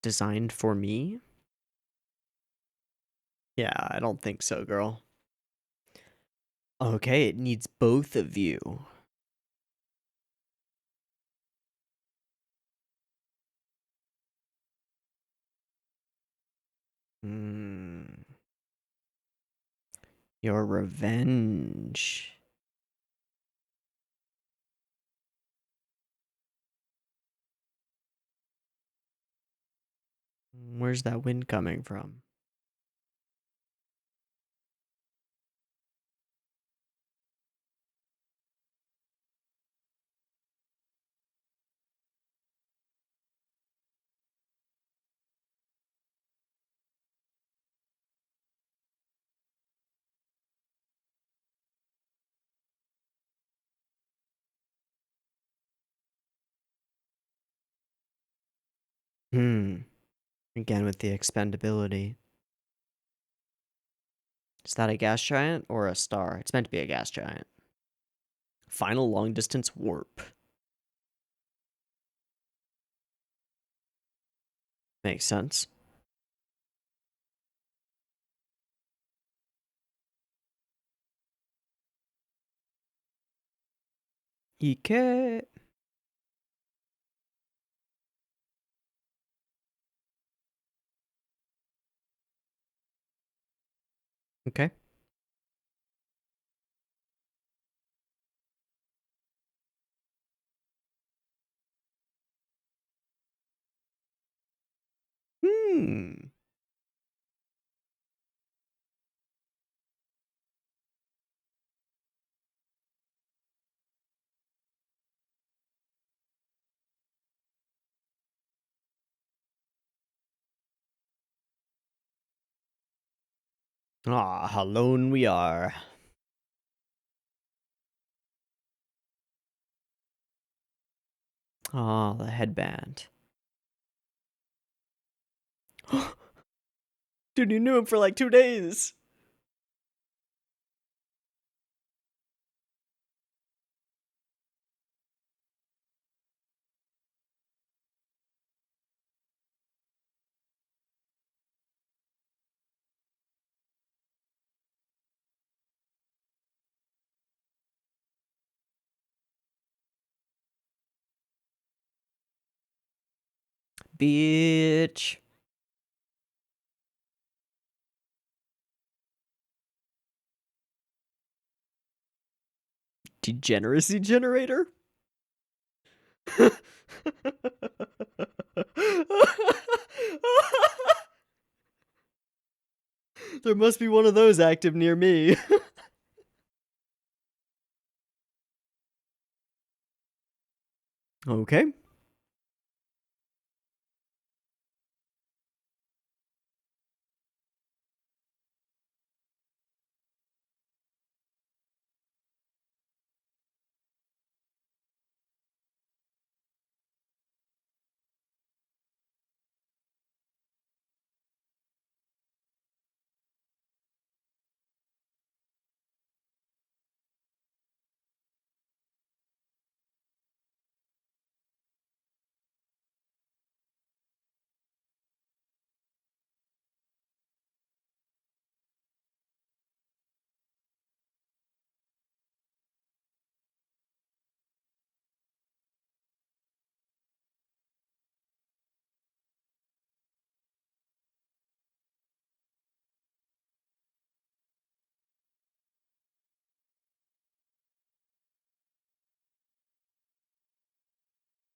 Designed for me? Yeah, I don't think so, girl. Okay, it needs both of you. Hmm. Your revenge. Where's that wind coming from? Again with the expendability. Is that a gas giant or a star? It's meant to be a gas giant. Final long distance warp. Makes sense. Ike. Okay. Hmm. Ah, alone we are. Ah, the headband. Dude, you knew him for like 2 days. Bitch. Degeneracy generator? There must be one of those active near me. Okay.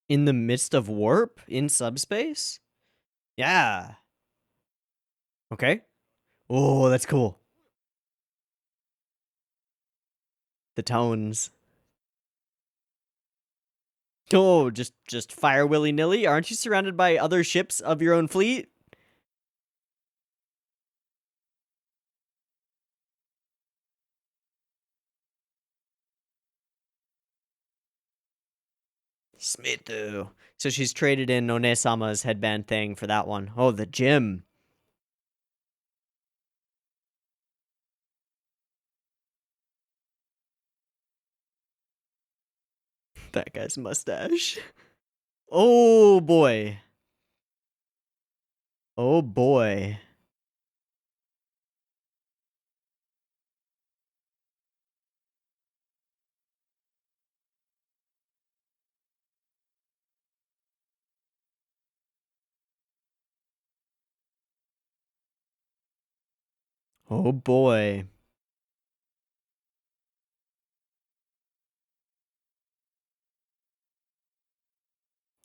In the midst of warp? In subspace? Yeah. Okay. Oh, that's cool. The tones. Oh, just fire willy-nilly? Aren't you surrounded by other ships of your own fleet? Smithu. So she's traded in One-sama's headband thing for that one. Oh, the gym. That guy's mustache. Oh, boy. Oh, boy. Oh boy.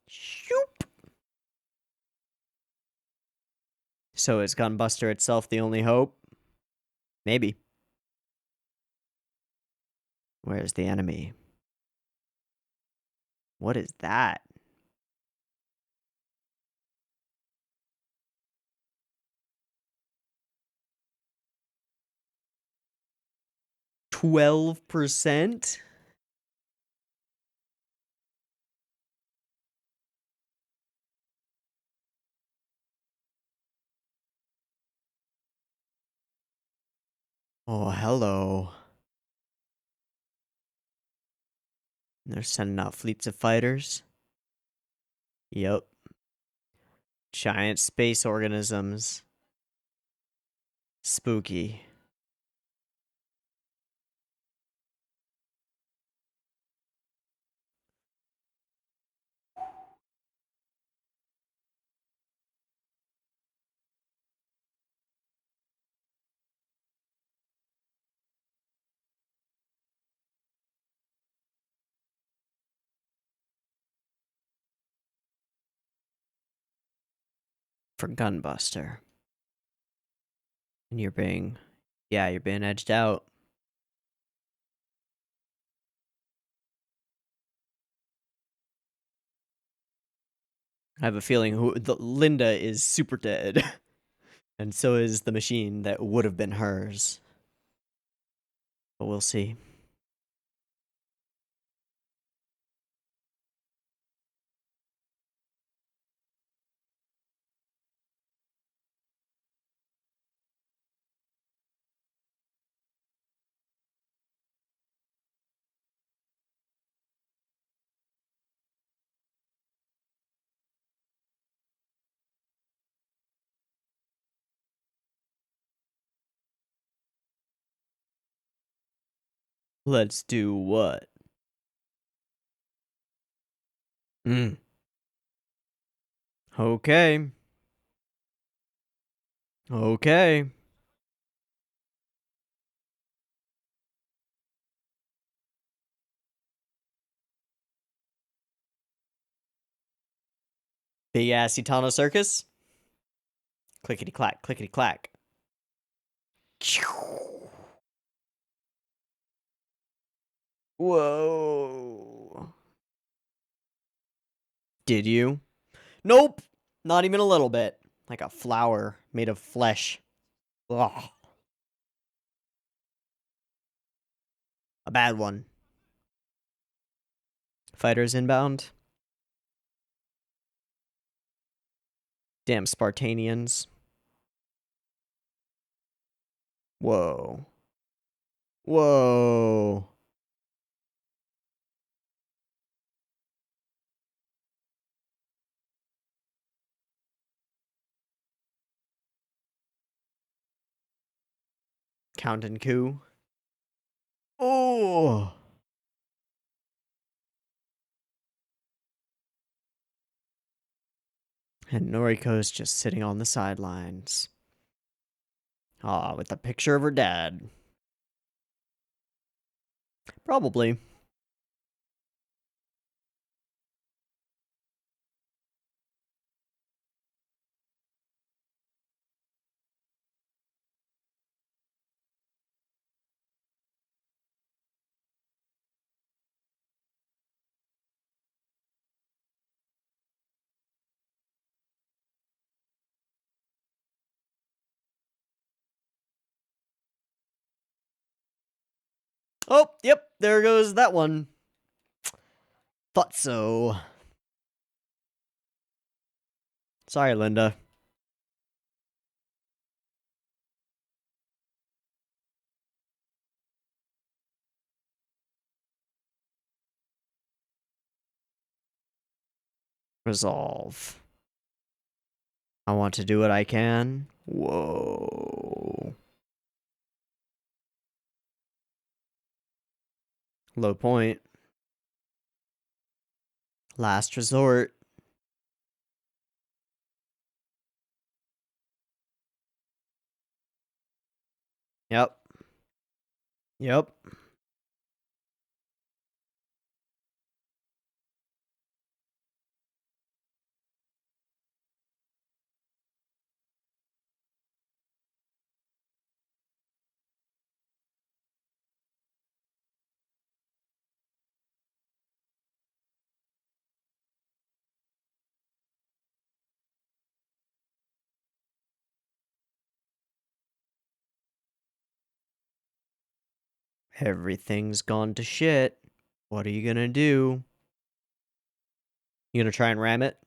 Shoop. So is Gunbuster itself the only hope? Maybe. Where's the enemy? What is that? %12%? Oh, hello. They're sending out fleets of fighters. Yep. Giant space organisms. Spooky. For Gunbuster. And you're being edged out. I have a feeling Linda is super dead. And so is the machine that would have been hers. But we'll see. Let's do what? Okay. Okay. Big ass Utano Circus. Clickety clack, clickety clack. Whoa. Did you? Nope. Not even a little bit. Like a flower made of flesh. Ugh. A bad one. Fighters inbound. Damn Spartanians. Whoa. Whoa. Count and coup. Oh. And Noriko's just sitting on the sidelines. Ah, with a picture of her dad. Probably. Oh, yep, there goes that one. Thought so. Sorry, Linda. Resolve. I want to do what I can. Whoa. Low point. Last resort. Yep. Yep. Everything's gone to shit. What are you gonna do? You gonna try and ram it?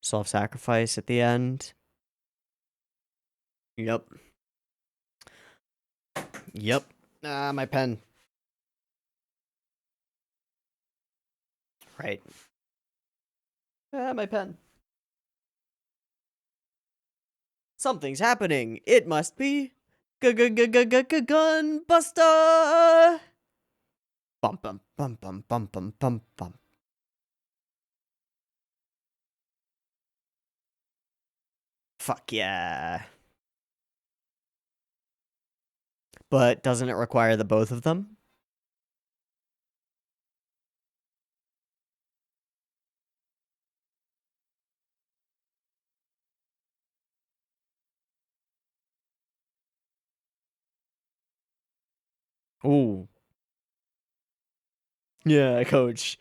Self-sacrifice at the end? Yep. Yep. Ah, my pen. Right. Ah, my pen. Something's happening. It must be Gunbuster. Bum bum bum bum bum bum bum bum. Fuck yeah. But doesn't it require the both of them? Ooh. Yeah, coach.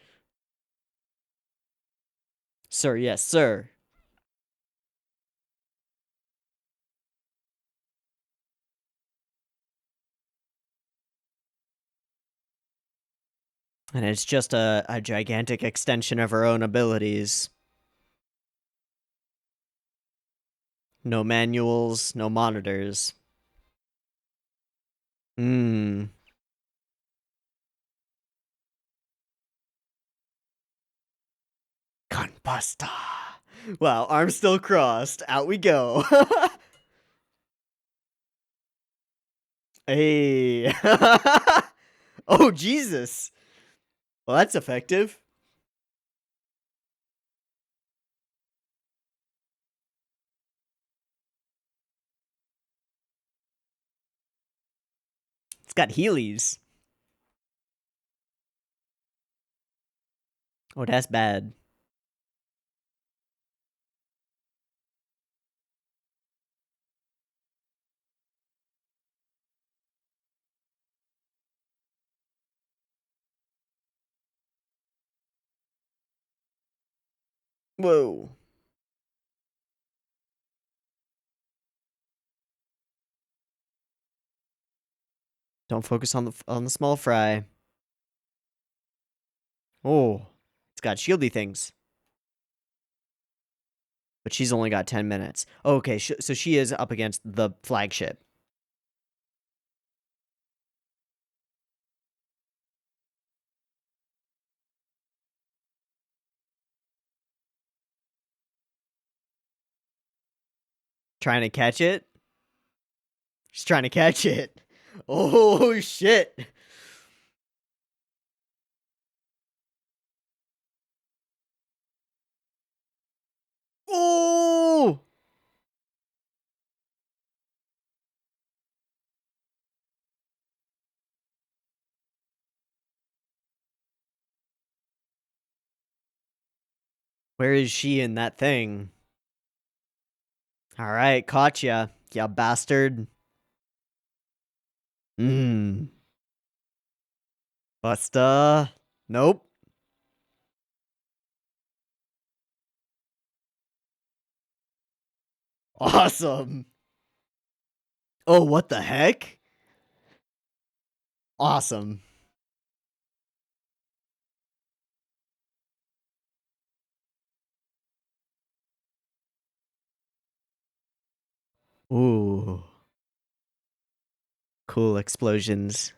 Sir, yes, sir. And it's just a gigantic extension of her own abilities. No manuals, no monitors. Mmm. Gunbuster. Wow, arms still crossed. Out we go. Hey. Oh, Jesus. Well, that's effective. It's got Heelys. Oh, that's bad. Whoa. Don't focus on the small fry. Oh, it's got shieldy things. But she's only got 10 minutes. Okay, so she is up against the flagship. Trying to catch it? She's trying to catch it. Oh, shit. Oh! Where is she in that thing? All right, caught ya, ya bastard. Mmm. Busta. Nope. Awesome. Oh, what the heck? Awesome. Ooh. Cool explosions.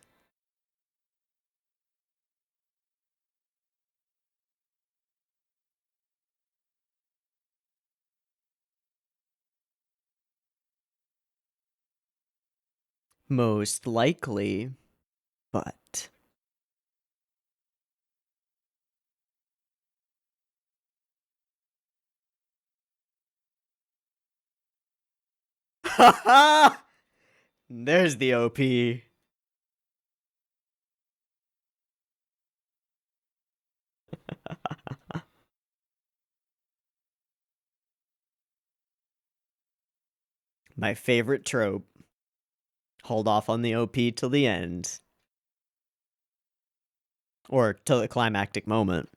Most likely, but... There's the OP. My favorite trope. Hold off on the OP till the end. Or till the climactic moment.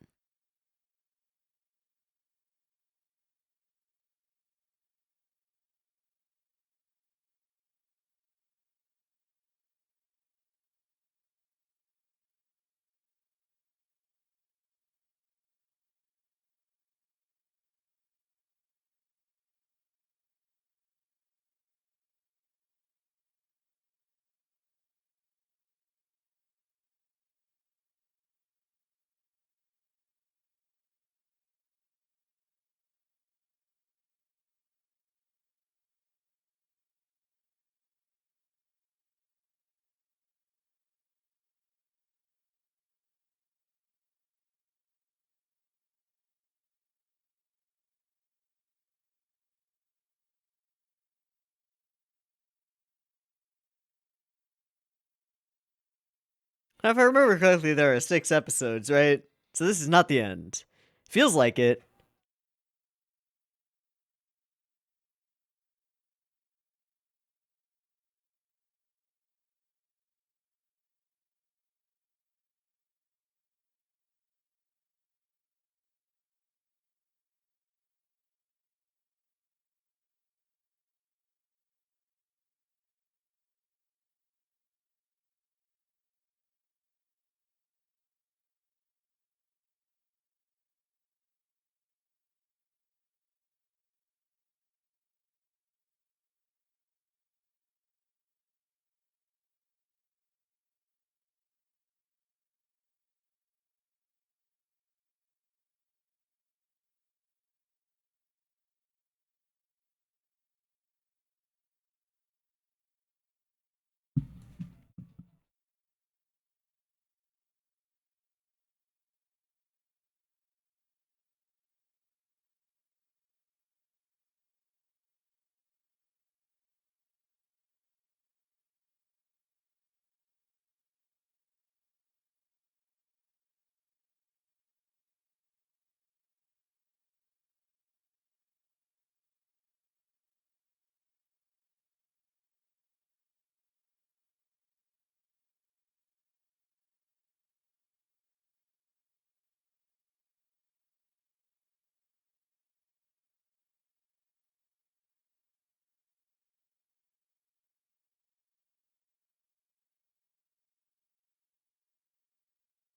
If I remember correctly, there are 6 episodes, right? So this is not the end. Feels like it.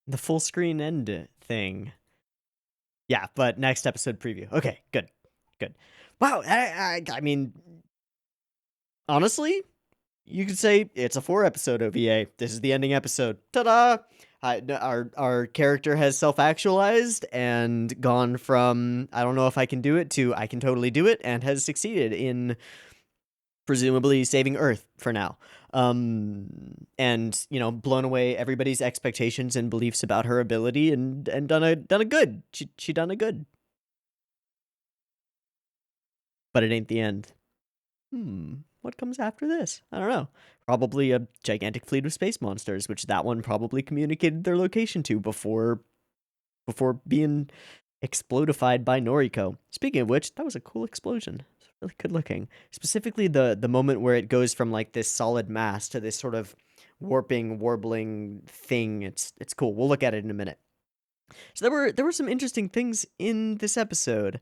The full screen end thing. Yeah, but next episode preview. Okay, good. Good. Wow, I mean, honestly, you could say it's a 4-episode OVA. This is the ending episode. Ta-da! Our character has self-actualized and gone from I don't know if I can do it to I can totally do it, and has succeeded in presumably saving Earth for now. And blown away everybody's expectations and beliefs about her ability, and done a good. She done a good. But it ain't the end. What comes after this? I don't know. Probably a gigantic fleet of space monsters, which that one probably communicated their location to before being explodified by Noriko. Speaking of which, that was a cool explosion. It's really good looking. Specifically the moment where it goes from like this solid mass to this sort of warping, warbling thing. It's cool. We'll look at it in a minute. So there were some interesting things in this episode.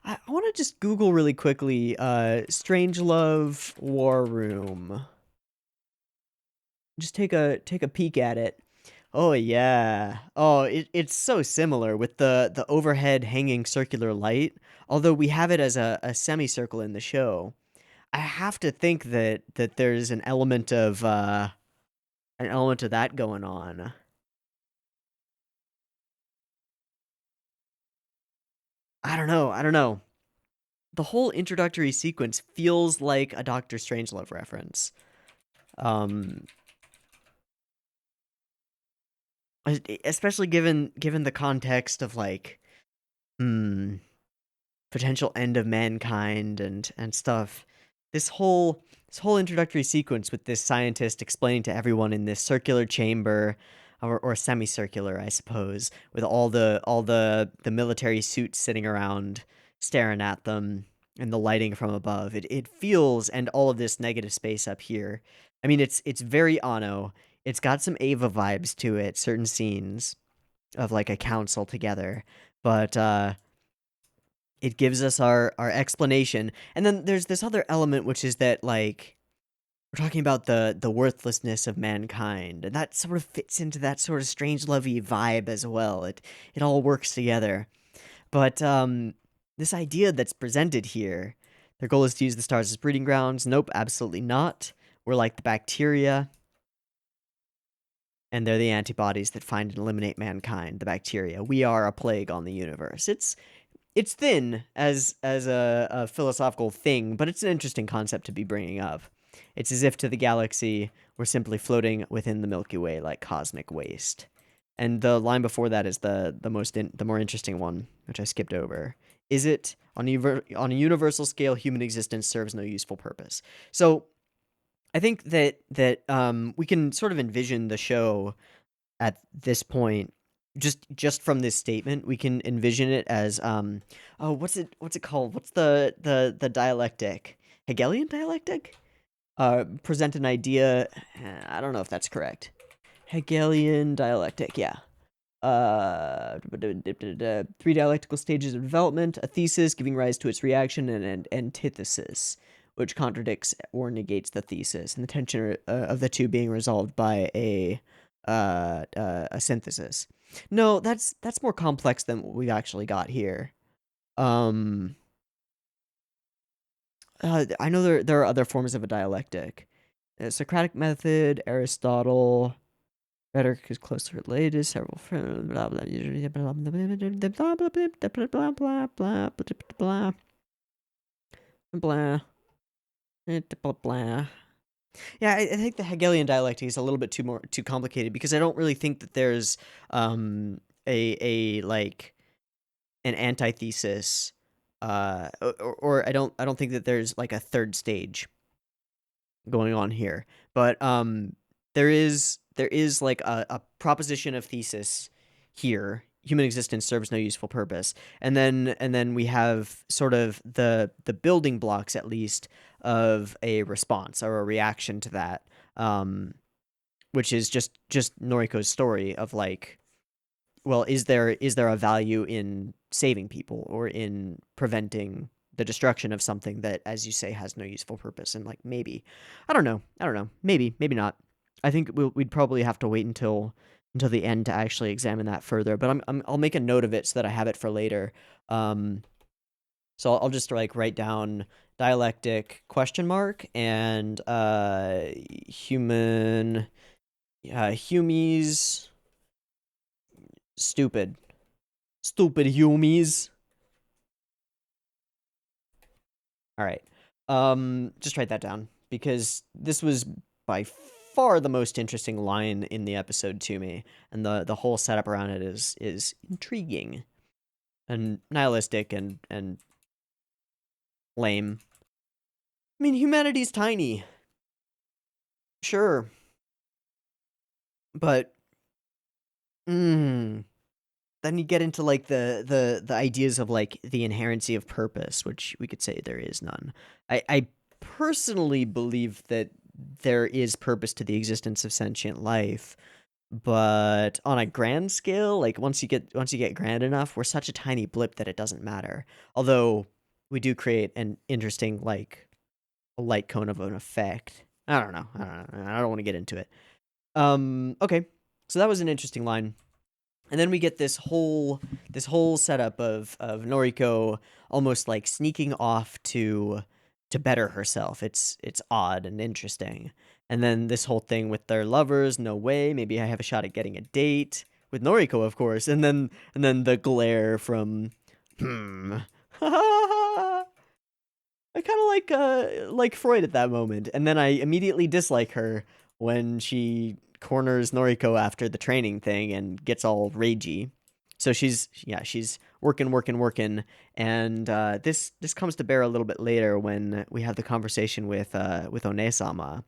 I want to just Google really quickly, Strangelove War Room. Just take a peek at it. Oh yeah. Oh, it's so similar with the overhead hanging circular light. Although we have it as a semicircle in the show. I have to think that there's an element of that going on. I don't know. I don't know. The whole introductory sequence feels like a Doctor Strangelove reference. Um, Especially given the context of like, potential end of mankind and stuff. this whole introductory sequence with this scientist explaining to everyone in this circular chamber, or semicircular, I suppose, with all the military suits sitting around staring at them, and the lighting from above. It feels, and all of this negative space up here. I mean, it's very Anno. It's got some Ava vibes to it, certain scenes of like a council together. But it gives us our explanation. And then there's this other element, which is that, like, we're talking about the worthlessness of mankind, and that sort of fits into that sort of strange lovey vibe as well. It all works together. But this idea that's presented here, their goal is to use the stars as breeding grounds. Nope, absolutely not. We're like the bacteria, and they're the antibodies that find and eliminate mankind, the bacteria. We are a plague on the universe. It's thin as a philosophical thing, but it's an interesting concept to be bringing up. It's as if to the galaxy we're simply floating within the Milky Way like cosmic waste. And the line before that is the more interesting one, which I skipped over. Is it on a universal scale, human existence serves no useful purpose? So I think that we can sort of envision the show at this point. Just from this statement, we can envision it as what's it called? What's the dialectic? Hegelian dialectic? Present an idea. I don't know if that's correct. Hegelian dialectic, yeah. Three dialectical stages of development: a thesis giving rise to its reaction, and an antithesis, which contradicts or negates the thesis, and the tension of the two being resolved by a synthesis. No, that's more complex than what we've actually got here. I know there are other forms of a dialectic. Socratic method, Aristotle. Rhetoric is closely related to several blah blah blah blah blah blah. Yeah, I think the Hegelian dialectic is a little bit too complicated, because I don't really think that there's a like an antithesis, or I don't think that there's like a third stage going on here. But there is like a proposition of thesis here. Human existence serves no useful purpose. And then we have sort of the building blocks, at least, of a response or a reaction to that, which is just Noriko's story of, like, well, is there a value in saving people or in preventing the destruction of something that, as you say, has no useful purpose? And, like, maybe, I don't know, maybe not. I think we'd probably have to wait until the end to actually examine that further. But I'll make a note of it so that I have it for later. So I'll just, like, write down dialectic ? And Humies stupid Humies. All right. Just write that down, because this was by far the most interesting line in the episode to me, and the whole setup around it is intriguing and nihilistic and lame. I mean, humanity's tiny, sure, but then you get into, like, the ideas of, like, the inherency of purpose, which we could say there is none. I personally believe that there is purpose to the existence of sentient life, but on a grand scale, like, once you get grand enough, we're such a tiny blip that it doesn't matter. Although we do create an interesting, like, a light cone of an effect. I don't know. I don't want to get into it. Okay, so that was an interesting line. And then we get this whole setup of Noriko almost, like, sneaking off to better herself. It's odd and interesting. And then this whole thing with their lovers, no way, maybe I have a shot at getting a date with Noriko, of course. And then the glare from I kind of like Freud at that moment. And then I immediately dislike her when she corners Noriko after the training thing and gets all ragey. So she's working, and this comes to bear a little bit later when we have the conversation with One-sama,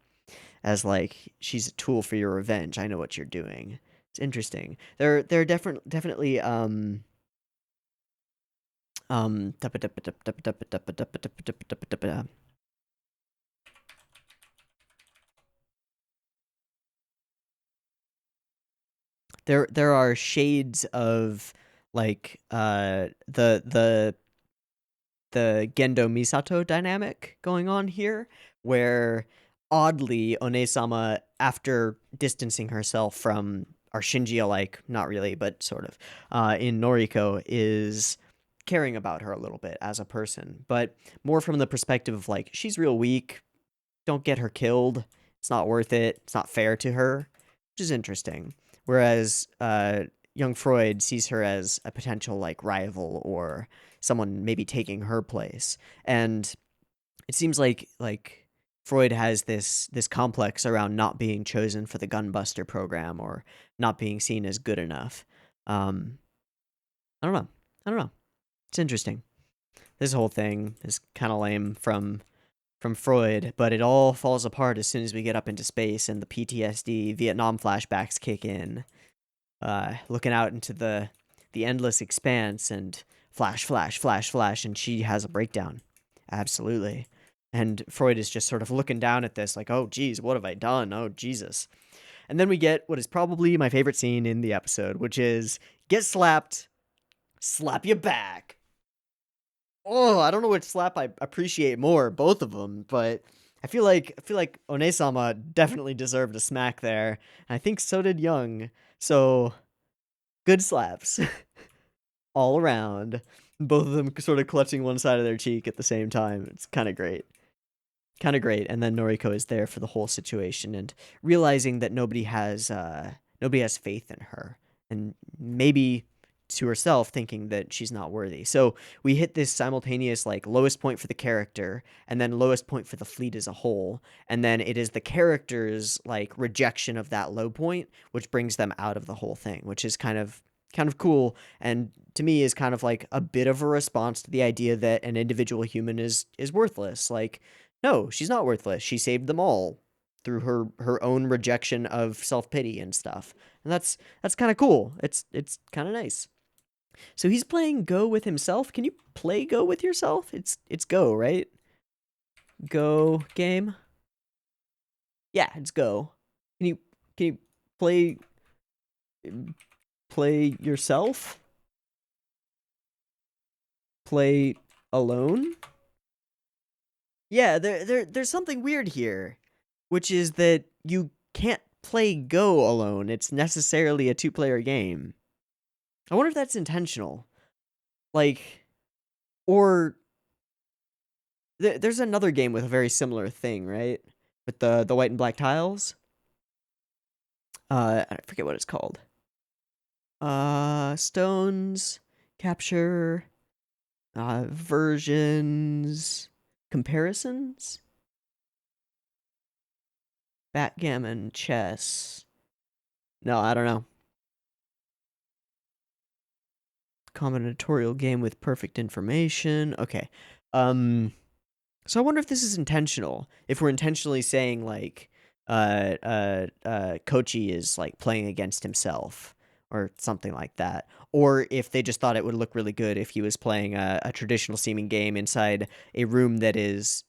as like she's a tool for your revenge. I know what you're doing. It's interesting. They're definitely um there are shades of like the Gendo Misato dynamic going on here, where oddly One-sama, after distancing herself from our Shinji alike, not really, but sort of, in Noriko, is caring about her a little bit as a person, but more from the perspective of like, she's real weak, don't get her killed, it's not worth it, it's not fair to her, which is interesting. Whereas young Freud sees her as a potential like rival or someone maybe taking her place. And it seems like Freud has this complex around not being chosen for the Gunbuster program or not being seen as good enough. Um, I don't know. I don't know. It's interesting. This whole thing is kind of lame from Freud, but it all falls apart as soon as we get up into space and the PTSD Vietnam flashbacks kick in. Looking out into the endless expanse and flash, flash, flash, flash, and she has a breakdown. Absolutely. And Freud is just sort of looking down at this like, oh, geez, what have I done? Oh, Jesus. And then we get what is probably my favorite scene in the episode, which is get slapped, slap you back. Oh, I don't know which slap I appreciate more, both of them, but I feel like One-sama definitely deserved a smack there, and I think so did Young. So good slaps all around. Both of them sort of clutching one side of their cheek at the same time. It's kind of great. Kind of great. And then Noriko is there for the whole situation and realizing that nobody has faith in her, and maybe to herself thinking that she's not worthy. So we hit this simultaneous like lowest point for the character and then lowest point for the fleet as a whole, and then it is the character's like rejection of that low point which brings them out of the whole thing, which is kind of cool, and to me is kind of like a bit of a response to the idea that an individual human is worthless. Like, no, she's not worthless. She saved them all through her own rejection of self-pity and stuff. And that's kind of cool. It's kind of nice. So he's playing Go with himself. Can you play Go with yourself? It's Go, right? Go game? Yeah, it's Go. Can you play play yourself? Play alone? Yeah, there's something weird here, which is that you can't play Go alone. It's necessarily a two-player game. I wonder if that's intentional. Like, or there's another game with a very similar thing, right? With the white and black tiles. I forget what it's called. Stones, capture, versions, comparisons, backgammon, chess. No, I don't know. Combinatorial game with perfect information. Okay. So I wonder if this is intentional. If we're intentionally saying like Kochi is like playing against himself or something like that. Or if they just thought it would look really good if he was playing a traditional seeming game inside a room that is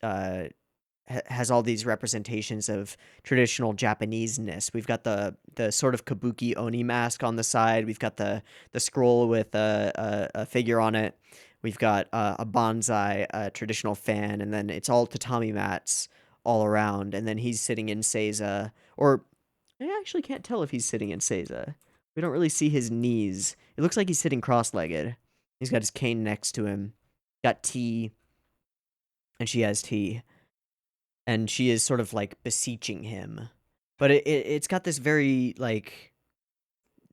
has all these representations of traditional Japanese-ness. We've got the sort of kabuki oni mask on the side. We've got the scroll with a figure on it. We've got a bonsai, a traditional fan, and then it's all tatami mats all around. And then he's sitting in seiza, or I actually can't tell if he's sitting in seiza. We don't really see his knees. It looks like he's sitting cross-legged. He's got his cane next to him. Got tea, and she has tea. And she is sort of like beseeching him, but it's got this very like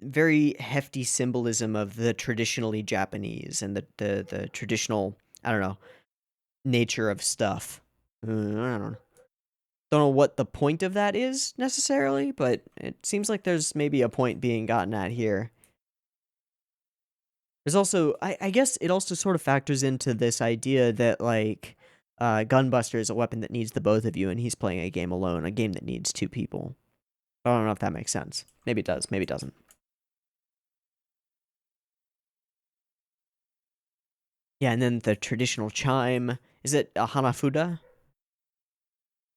very hefty symbolism of the traditionally Japanese and the traditional, I don't know, nature of stuff. I don't know what the point of that is necessarily, but it seems like there's maybe a point being gotten at here. There's also, I guess it also sort of factors into this idea that, like, Gunbuster is a weapon that needs the both of you, and he's playing a game alone, a game that needs two people. I don't know if that makes sense. Maybe it does, maybe it doesn't. Yeah, and then the traditional chime. Is it a Hanafuda?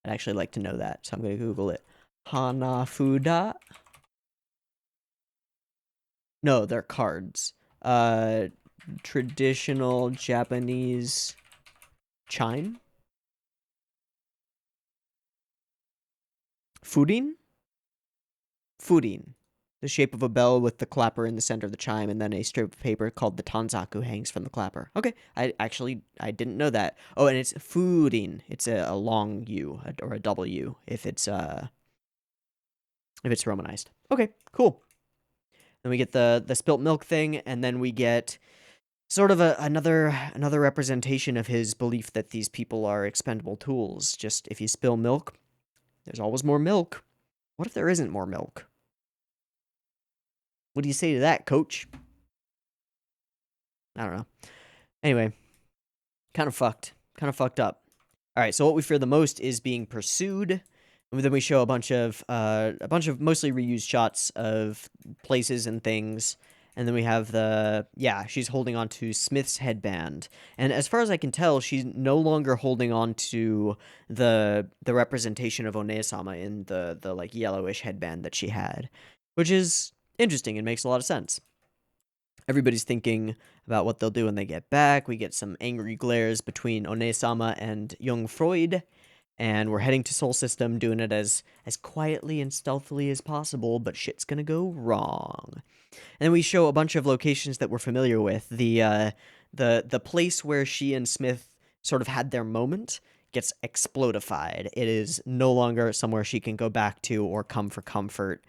I'd actually like to know that, so I'm going to Google it. Hanafuda? No, they're cards. Traditional Japanese chime? Furin? Furin. The shape of a bell with the clapper in the center of the chime, and then a strip of paper called the tanzaku hangs from the clapper. Okay, I didn't know that. Oh, and it's furin. It's a long U or a double U if it's romanized. Okay, cool. Then we get the spilt milk thing, and then we get sort of another representation of his belief that these people are expendable tools. Just if you spill milk, there's always more milk. What if there isn't more milk? What do you say to that, coach? I don't know. Anyway, kind of fucked up. All right, so what we fear the most is being pursued. And then we show a bunch of mostly reused shots of places and things. And then we have she's holding on to Smith's headband. And as far as I can tell, she's no longer holding on to the representation of One-sama in the like yellowish headband that she had, which is interesting and makes a lot of sense. Everybody's thinking about what they'll do when they get back. We get some angry glares between One-sama and young Freud, and we're heading to Soul System, doing it as quietly and stealthily as possible, but shit's gonna go wrong. And then we show a bunch of locations that we're familiar with. The place where she and Smith sort of had their moment gets explodified. It is no longer somewhere she can go back to or come for comfort.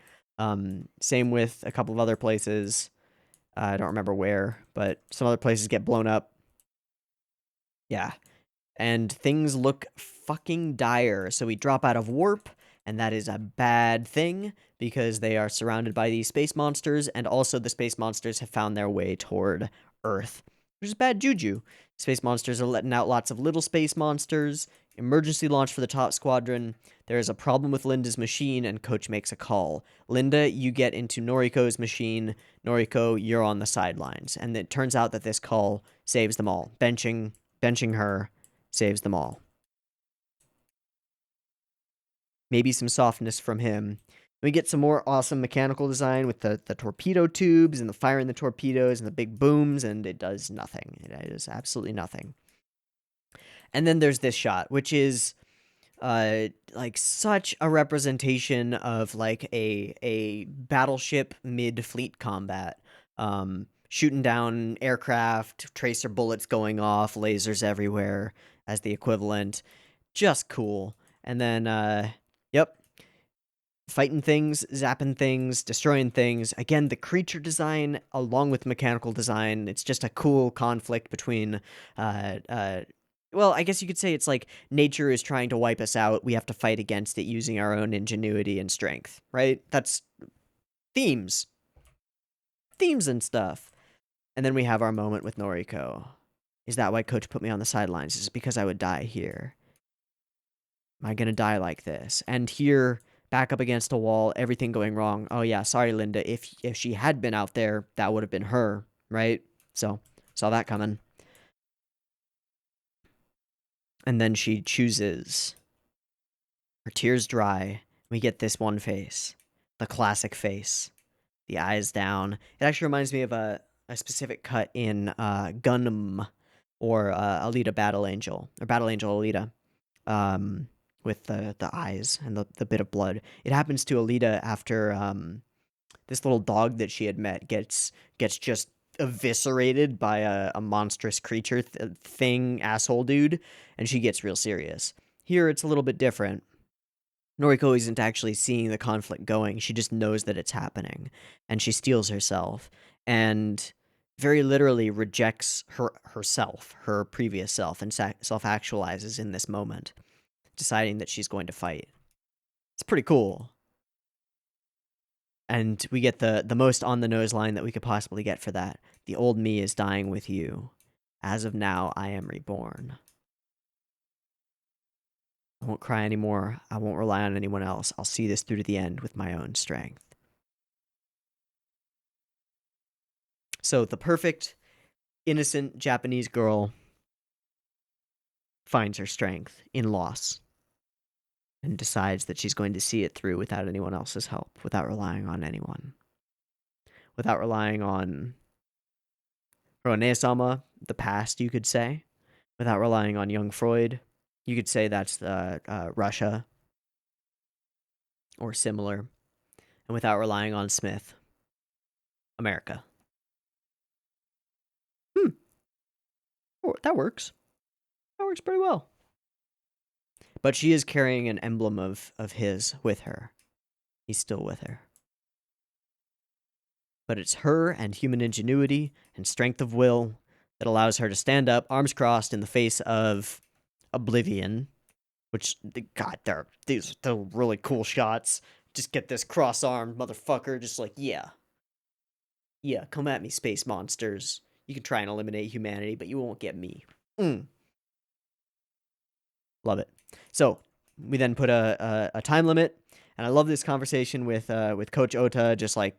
Same with a couple of other places. I don't remember where, but some other places get blown up. Yeah. And things look fucking dire. So we drop out of warp, and that is a bad thing because they are surrounded by these space monsters, and also the space monsters have found their way toward Earth, which is bad juju. Space monsters are letting out lots of little space monsters. Emergency launch for the top squadron. There is a problem with Linda's machine, and Coach makes a call. Linda, you get into Noriko's machine. Noriko, you're on the sidelines. And it turns out that this call saves them all. Benching her saves them all. Maybe some softness from him. We get some more awesome mechanical design with the torpedo tubes and the fire in the torpedoes and the big booms, and it does nothing. It does absolutely nothing. And then there's this shot, which is like such a representation of like a battleship mid-fleet combat. Shooting down aircraft, tracer bullets going off, lasers everywhere as the equivalent. Just cool. And then, yep, fighting things, zapping things, destroying things. Again, the creature design along with mechanical design, it's just a cool conflict between, well, I guess you could say it's like nature is trying to wipe us out. We have to fight against it using our own ingenuity and strength, right? That's themes and stuff. And then we have our moment with Noriko. Is that why Coach put me on the sidelines? Is it because I would die here? Am I gonna die like this? And here, back up against a wall, everything going wrong. Oh yeah, sorry, Linda. If she had been out there, that would have been her, right? So, saw that coming. And then she chooses. Her tears dry. We get this one face. The classic face. The eyes down. It actually reminds me of a specific cut in Gundam or Alita Battle Angel. Or Battle Angel Alita. With the eyes and the bit of blood. It happens to Alita after this little dog that she had met gets just eviscerated by a monstrous creature thing asshole dude, and she gets real serious. Here it's a little bit different. Noriko isn't actually seeing the conflict going. She just knows that it's happening, and she steels herself and very literally rejects herself, her previous self, and self-actualizes in this moment, deciding that she's going to fight. It's pretty cool. And we get the most on-the-nose line that we could possibly get for that. The old me is dying with you. As of now, I am reborn. I won't cry anymore. I won't rely on anyone else. I'll see this through to the end with my own strength. So the perfect, innocent Japanese girl finds her strength in loss and decides that she's going to see it through without anyone else's help, without relying on anyone. Without relying on Ronei-sama, the past, you could say. Without relying on young Freud. You could say that's Russia or similar. And without relying on Smith, America. That works. That works pretty well. But she is carrying an emblem of his with her. He's still with her. But it's her and human ingenuity and strength of will that allows her to stand up, arms crossed, in the face of oblivion. Which, God, they're really cool shots. Just get this cross-armed motherfucker, just like, yeah. Yeah, come at me, space monsters. You can try and eliminate humanity, but you won't get me. Love it. So, we then put a time limit, and I love this conversation with Coach Ota, just like,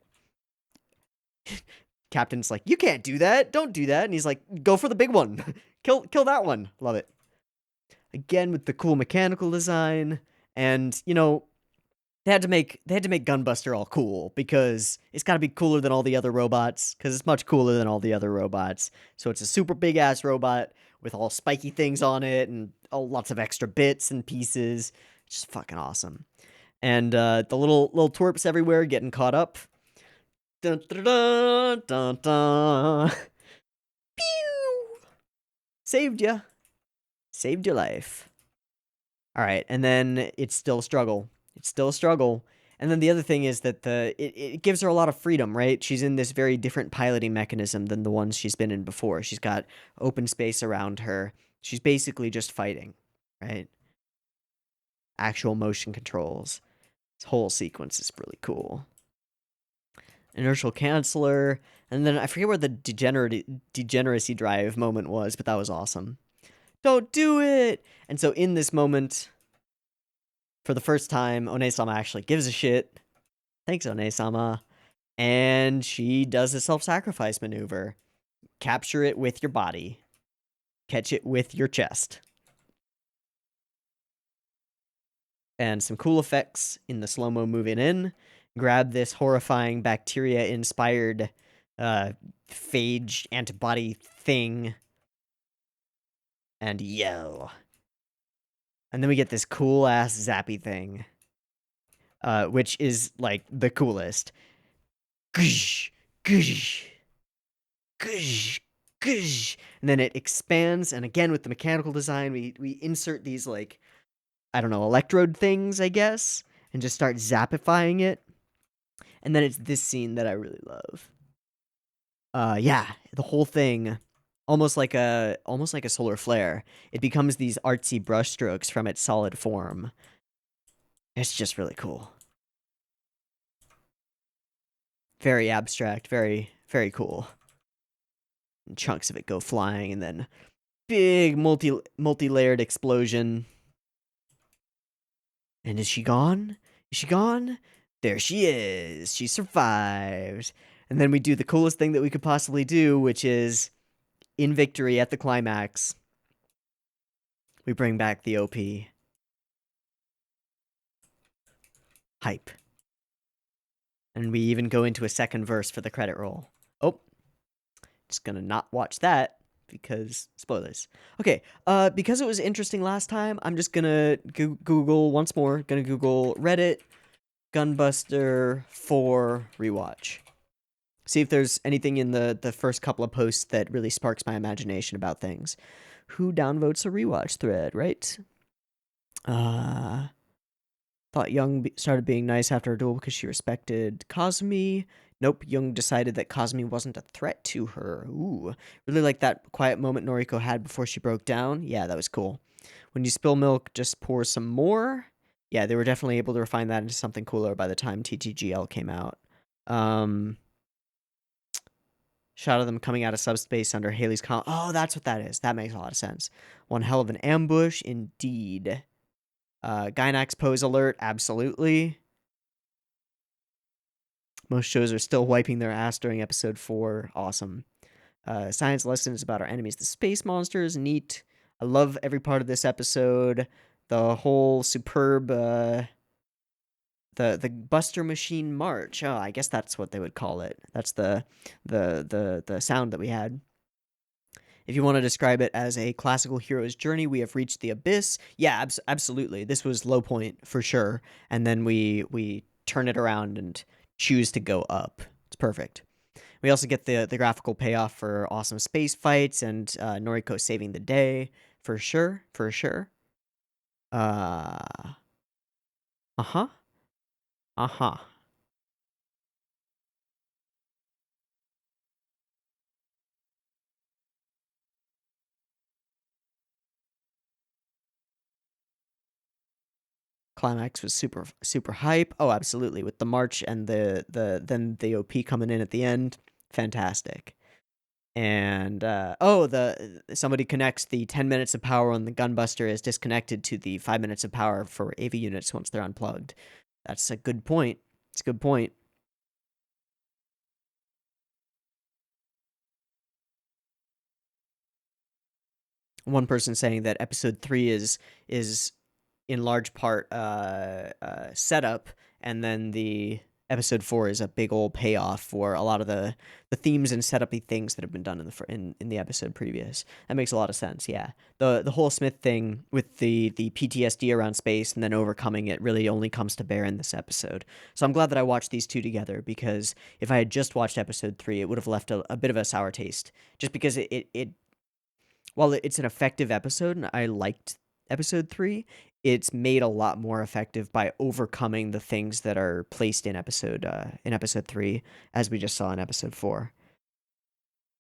Captain's like, you can't do that, don't do that, and he's like, go for the big one. kill that one. Love it. Again, with the cool mechanical design, and, you know, they had to make Gunbuster all cool, because it's got to be cooler than all the other robots, because it's much cooler than all the other robots. So it's a super big-ass robot with all spiky things on it, and lots of extra bits and pieces. It's just fucking awesome. And the little twerps everywhere getting caught up. Dun, dun, dun, dun, dun. Pew! Saved ya. Saved your life. All right, and then it's still a struggle. It's still a struggle. And then the other thing is that it gives her a lot of freedom, right? She's in this very different piloting mechanism than the ones she's been in before. She's got open space around her. She's basically just fighting, right? Actual motion controls. This whole sequence is really cool. Inertial canceller. And then I forget where the degeneracy drive moment was, but that was awesome. Don't do it! And so in this moment, for the first time, One-sama actually gives a shit. Thanks, One-sama. And she does a self-sacrifice maneuver. Capture it with your body. Catch it with your chest. And some cool effects in the slow-mo moving in. Grab this horrifying bacteria-inspired phage antibody thing. And yell. And then we get this cool-ass zappy thing. Which is, like, the coolest. Gush, gush, gush, gush. And then it expands, and again, with the mechanical design, we insert these, like, I don't know, electrode things, I guess, and just start zappifying it. And then it's this scene that I really love. Yeah, the whole thing, almost like a solar flare. It becomes these artsy brushstrokes from its solid form. It's just really cool. Very abstract, very, very cool. And chunks of it go flying, and then big multi-layered explosion. And is she gone? Is she gone? There she is. She survived. And then we do the coolest thing that we could possibly do, which is, in victory at the climax, we bring back the OP. Hype. And we even go into a second verse for the credit roll. Oh, just gonna not watch that because spoilers. Okay, because it was interesting last time, I'm just gonna Google once more. Gonna Google Reddit Gunbuster 4 rewatch. See if there's anything in the first couple of posts that really sparks my imagination about things. Who downvotes a rewatch thread, right? Thought Young started being nice after her duel because she respected Kazumi. Nope, Young decided that Kazumi wasn't a threat to her. Ooh, really like that quiet moment Noriko had before she broke down. Yeah, that was cool. When you spill milk, just pour some more. Yeah, they were definitely able to refine that into something cooler by the time TTGL came out. Um, shot of them coming out of subspace under Haley's column. Oh, that's what that is. That makes a lot of sense. One hell of an ambush, indeed. Gynax pose alert, absolutely. Most shows are still wiping their ass during episode 4. Awesome. Science lessons about our enemies, the space monsters, neat. I love every part of this episode. The whole superb the Buster Machine March. Oh, I guess that's what they would call it. That's the sound that we had. If you want to describe it as a classical hero's journey, we have reached the abyss. Yeah, absolutely. This was low point for sure, and then we turn it around and choose to go up. It's perfect. We also get the graphical payoff for awesome space fights and Noriko saving the day for sure, for sure. Uh huh. Uh-huh. Climax was super hype. Oh, absolutely. With the march and then the OP coming in at the end. Fantastic. And somebody connects the 10 minutes of power on the Gunbuster is disconnected to the 5 minutes of power for AV units once they're unplugged. That's a good point. It's a good point. One person saying that episode 3 is in large part setup, and then the episode 4 is a big old payoff for a lot of the themes and setupy things that have been done in the episode previous. That makes a lot of sense. Yeah, the whole Smith thing with the PTSD around space and then overcoming it really only comes to bear in this episode. So I'm glad that I watched these two together, because if I had just watched episode 3, it would have left a bit of a sour taste, just because it while it's an effective episode and I liked episode 3, it's made a lot more effective by overcoming the things that are placed in episode 3, as we just saw in episode 4.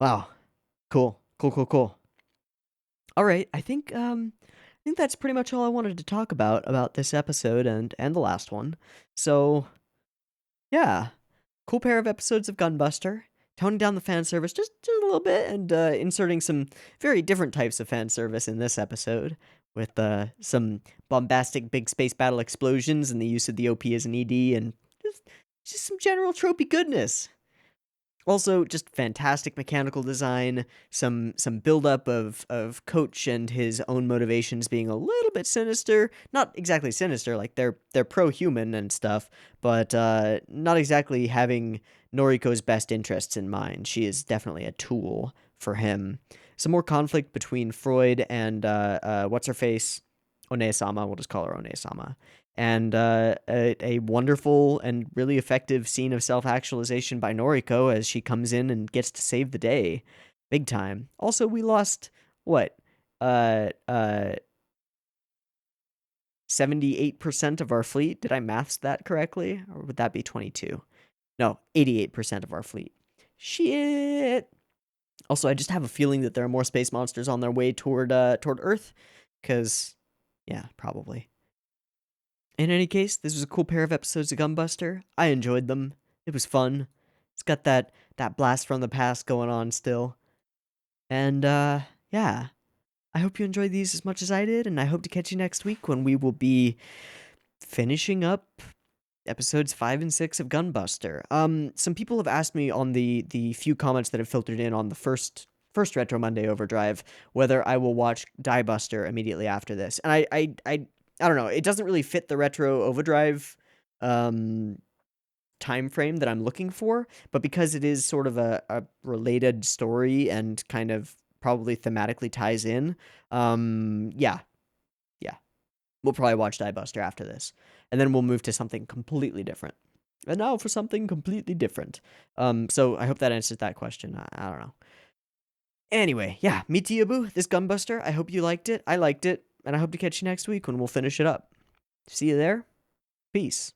Wow. Cool. Cool. All right, I think that's pretty much all I wanted to talk about this episode and the last one. So, yeah. Cool pair of episodes of Gunbuster, toning down the fan service just a little bit, and inserting some very different types of fan service in this episode, with some bombastic big space battle explosions and the use of the OP as an ED, and just some general tropey goodness. Also, just fantastic mechanical design, some buildup of Coach and his own motivations being a little bit sinister. Not exactly sinister, like they're pro-human and stuff, but not exactly having Noriko's best interests in mind. She is definitely a tool for him. Some more conflict between Freud and what's-her-face? One-sama, we'll just call her One-sama. And a wonderful and really effective scene of self-actualization by Noriko as she comes in and gets to save the day. Big time. Also, we lost, what, 78% of our fleet? Did I maths that correctly? Or would that be 22? No, 88% of our fleet. Shit! Also, I just have a feeling that there are more space monsters on their way toward Earth, because, yeah, probably. In any case, this was a cool pair of episodes of Gunbuster. I enjoyed them. It was fun. It's got that blast from the past going on still. And yeah. I hope you enjoyed these as much as I did, and I hope to catch you next week when we will be finishing up episodes 5 and 6 of Gunbuster. Some people have asked me on the few comments that have filtered in on the first Retro Monday Overdrive whether I will watch Diebuster immediately after this. And I don't know, it doesn't really fit the Retro Overdrive time frame that I'm looking for, but because it is sort of a related story and kind of probably thematically ties in, yeah. We'll probably watch Diebuster after this, and then we'll move to something completely different. And now for something completely different. So I hope that answers that question. I don't know. Anyway, yeah, me Teeaboo, this Gunbuster. I hope you liked it. I liked it, and I hope to catch you next week when we'll finish it up. See you there. Peace.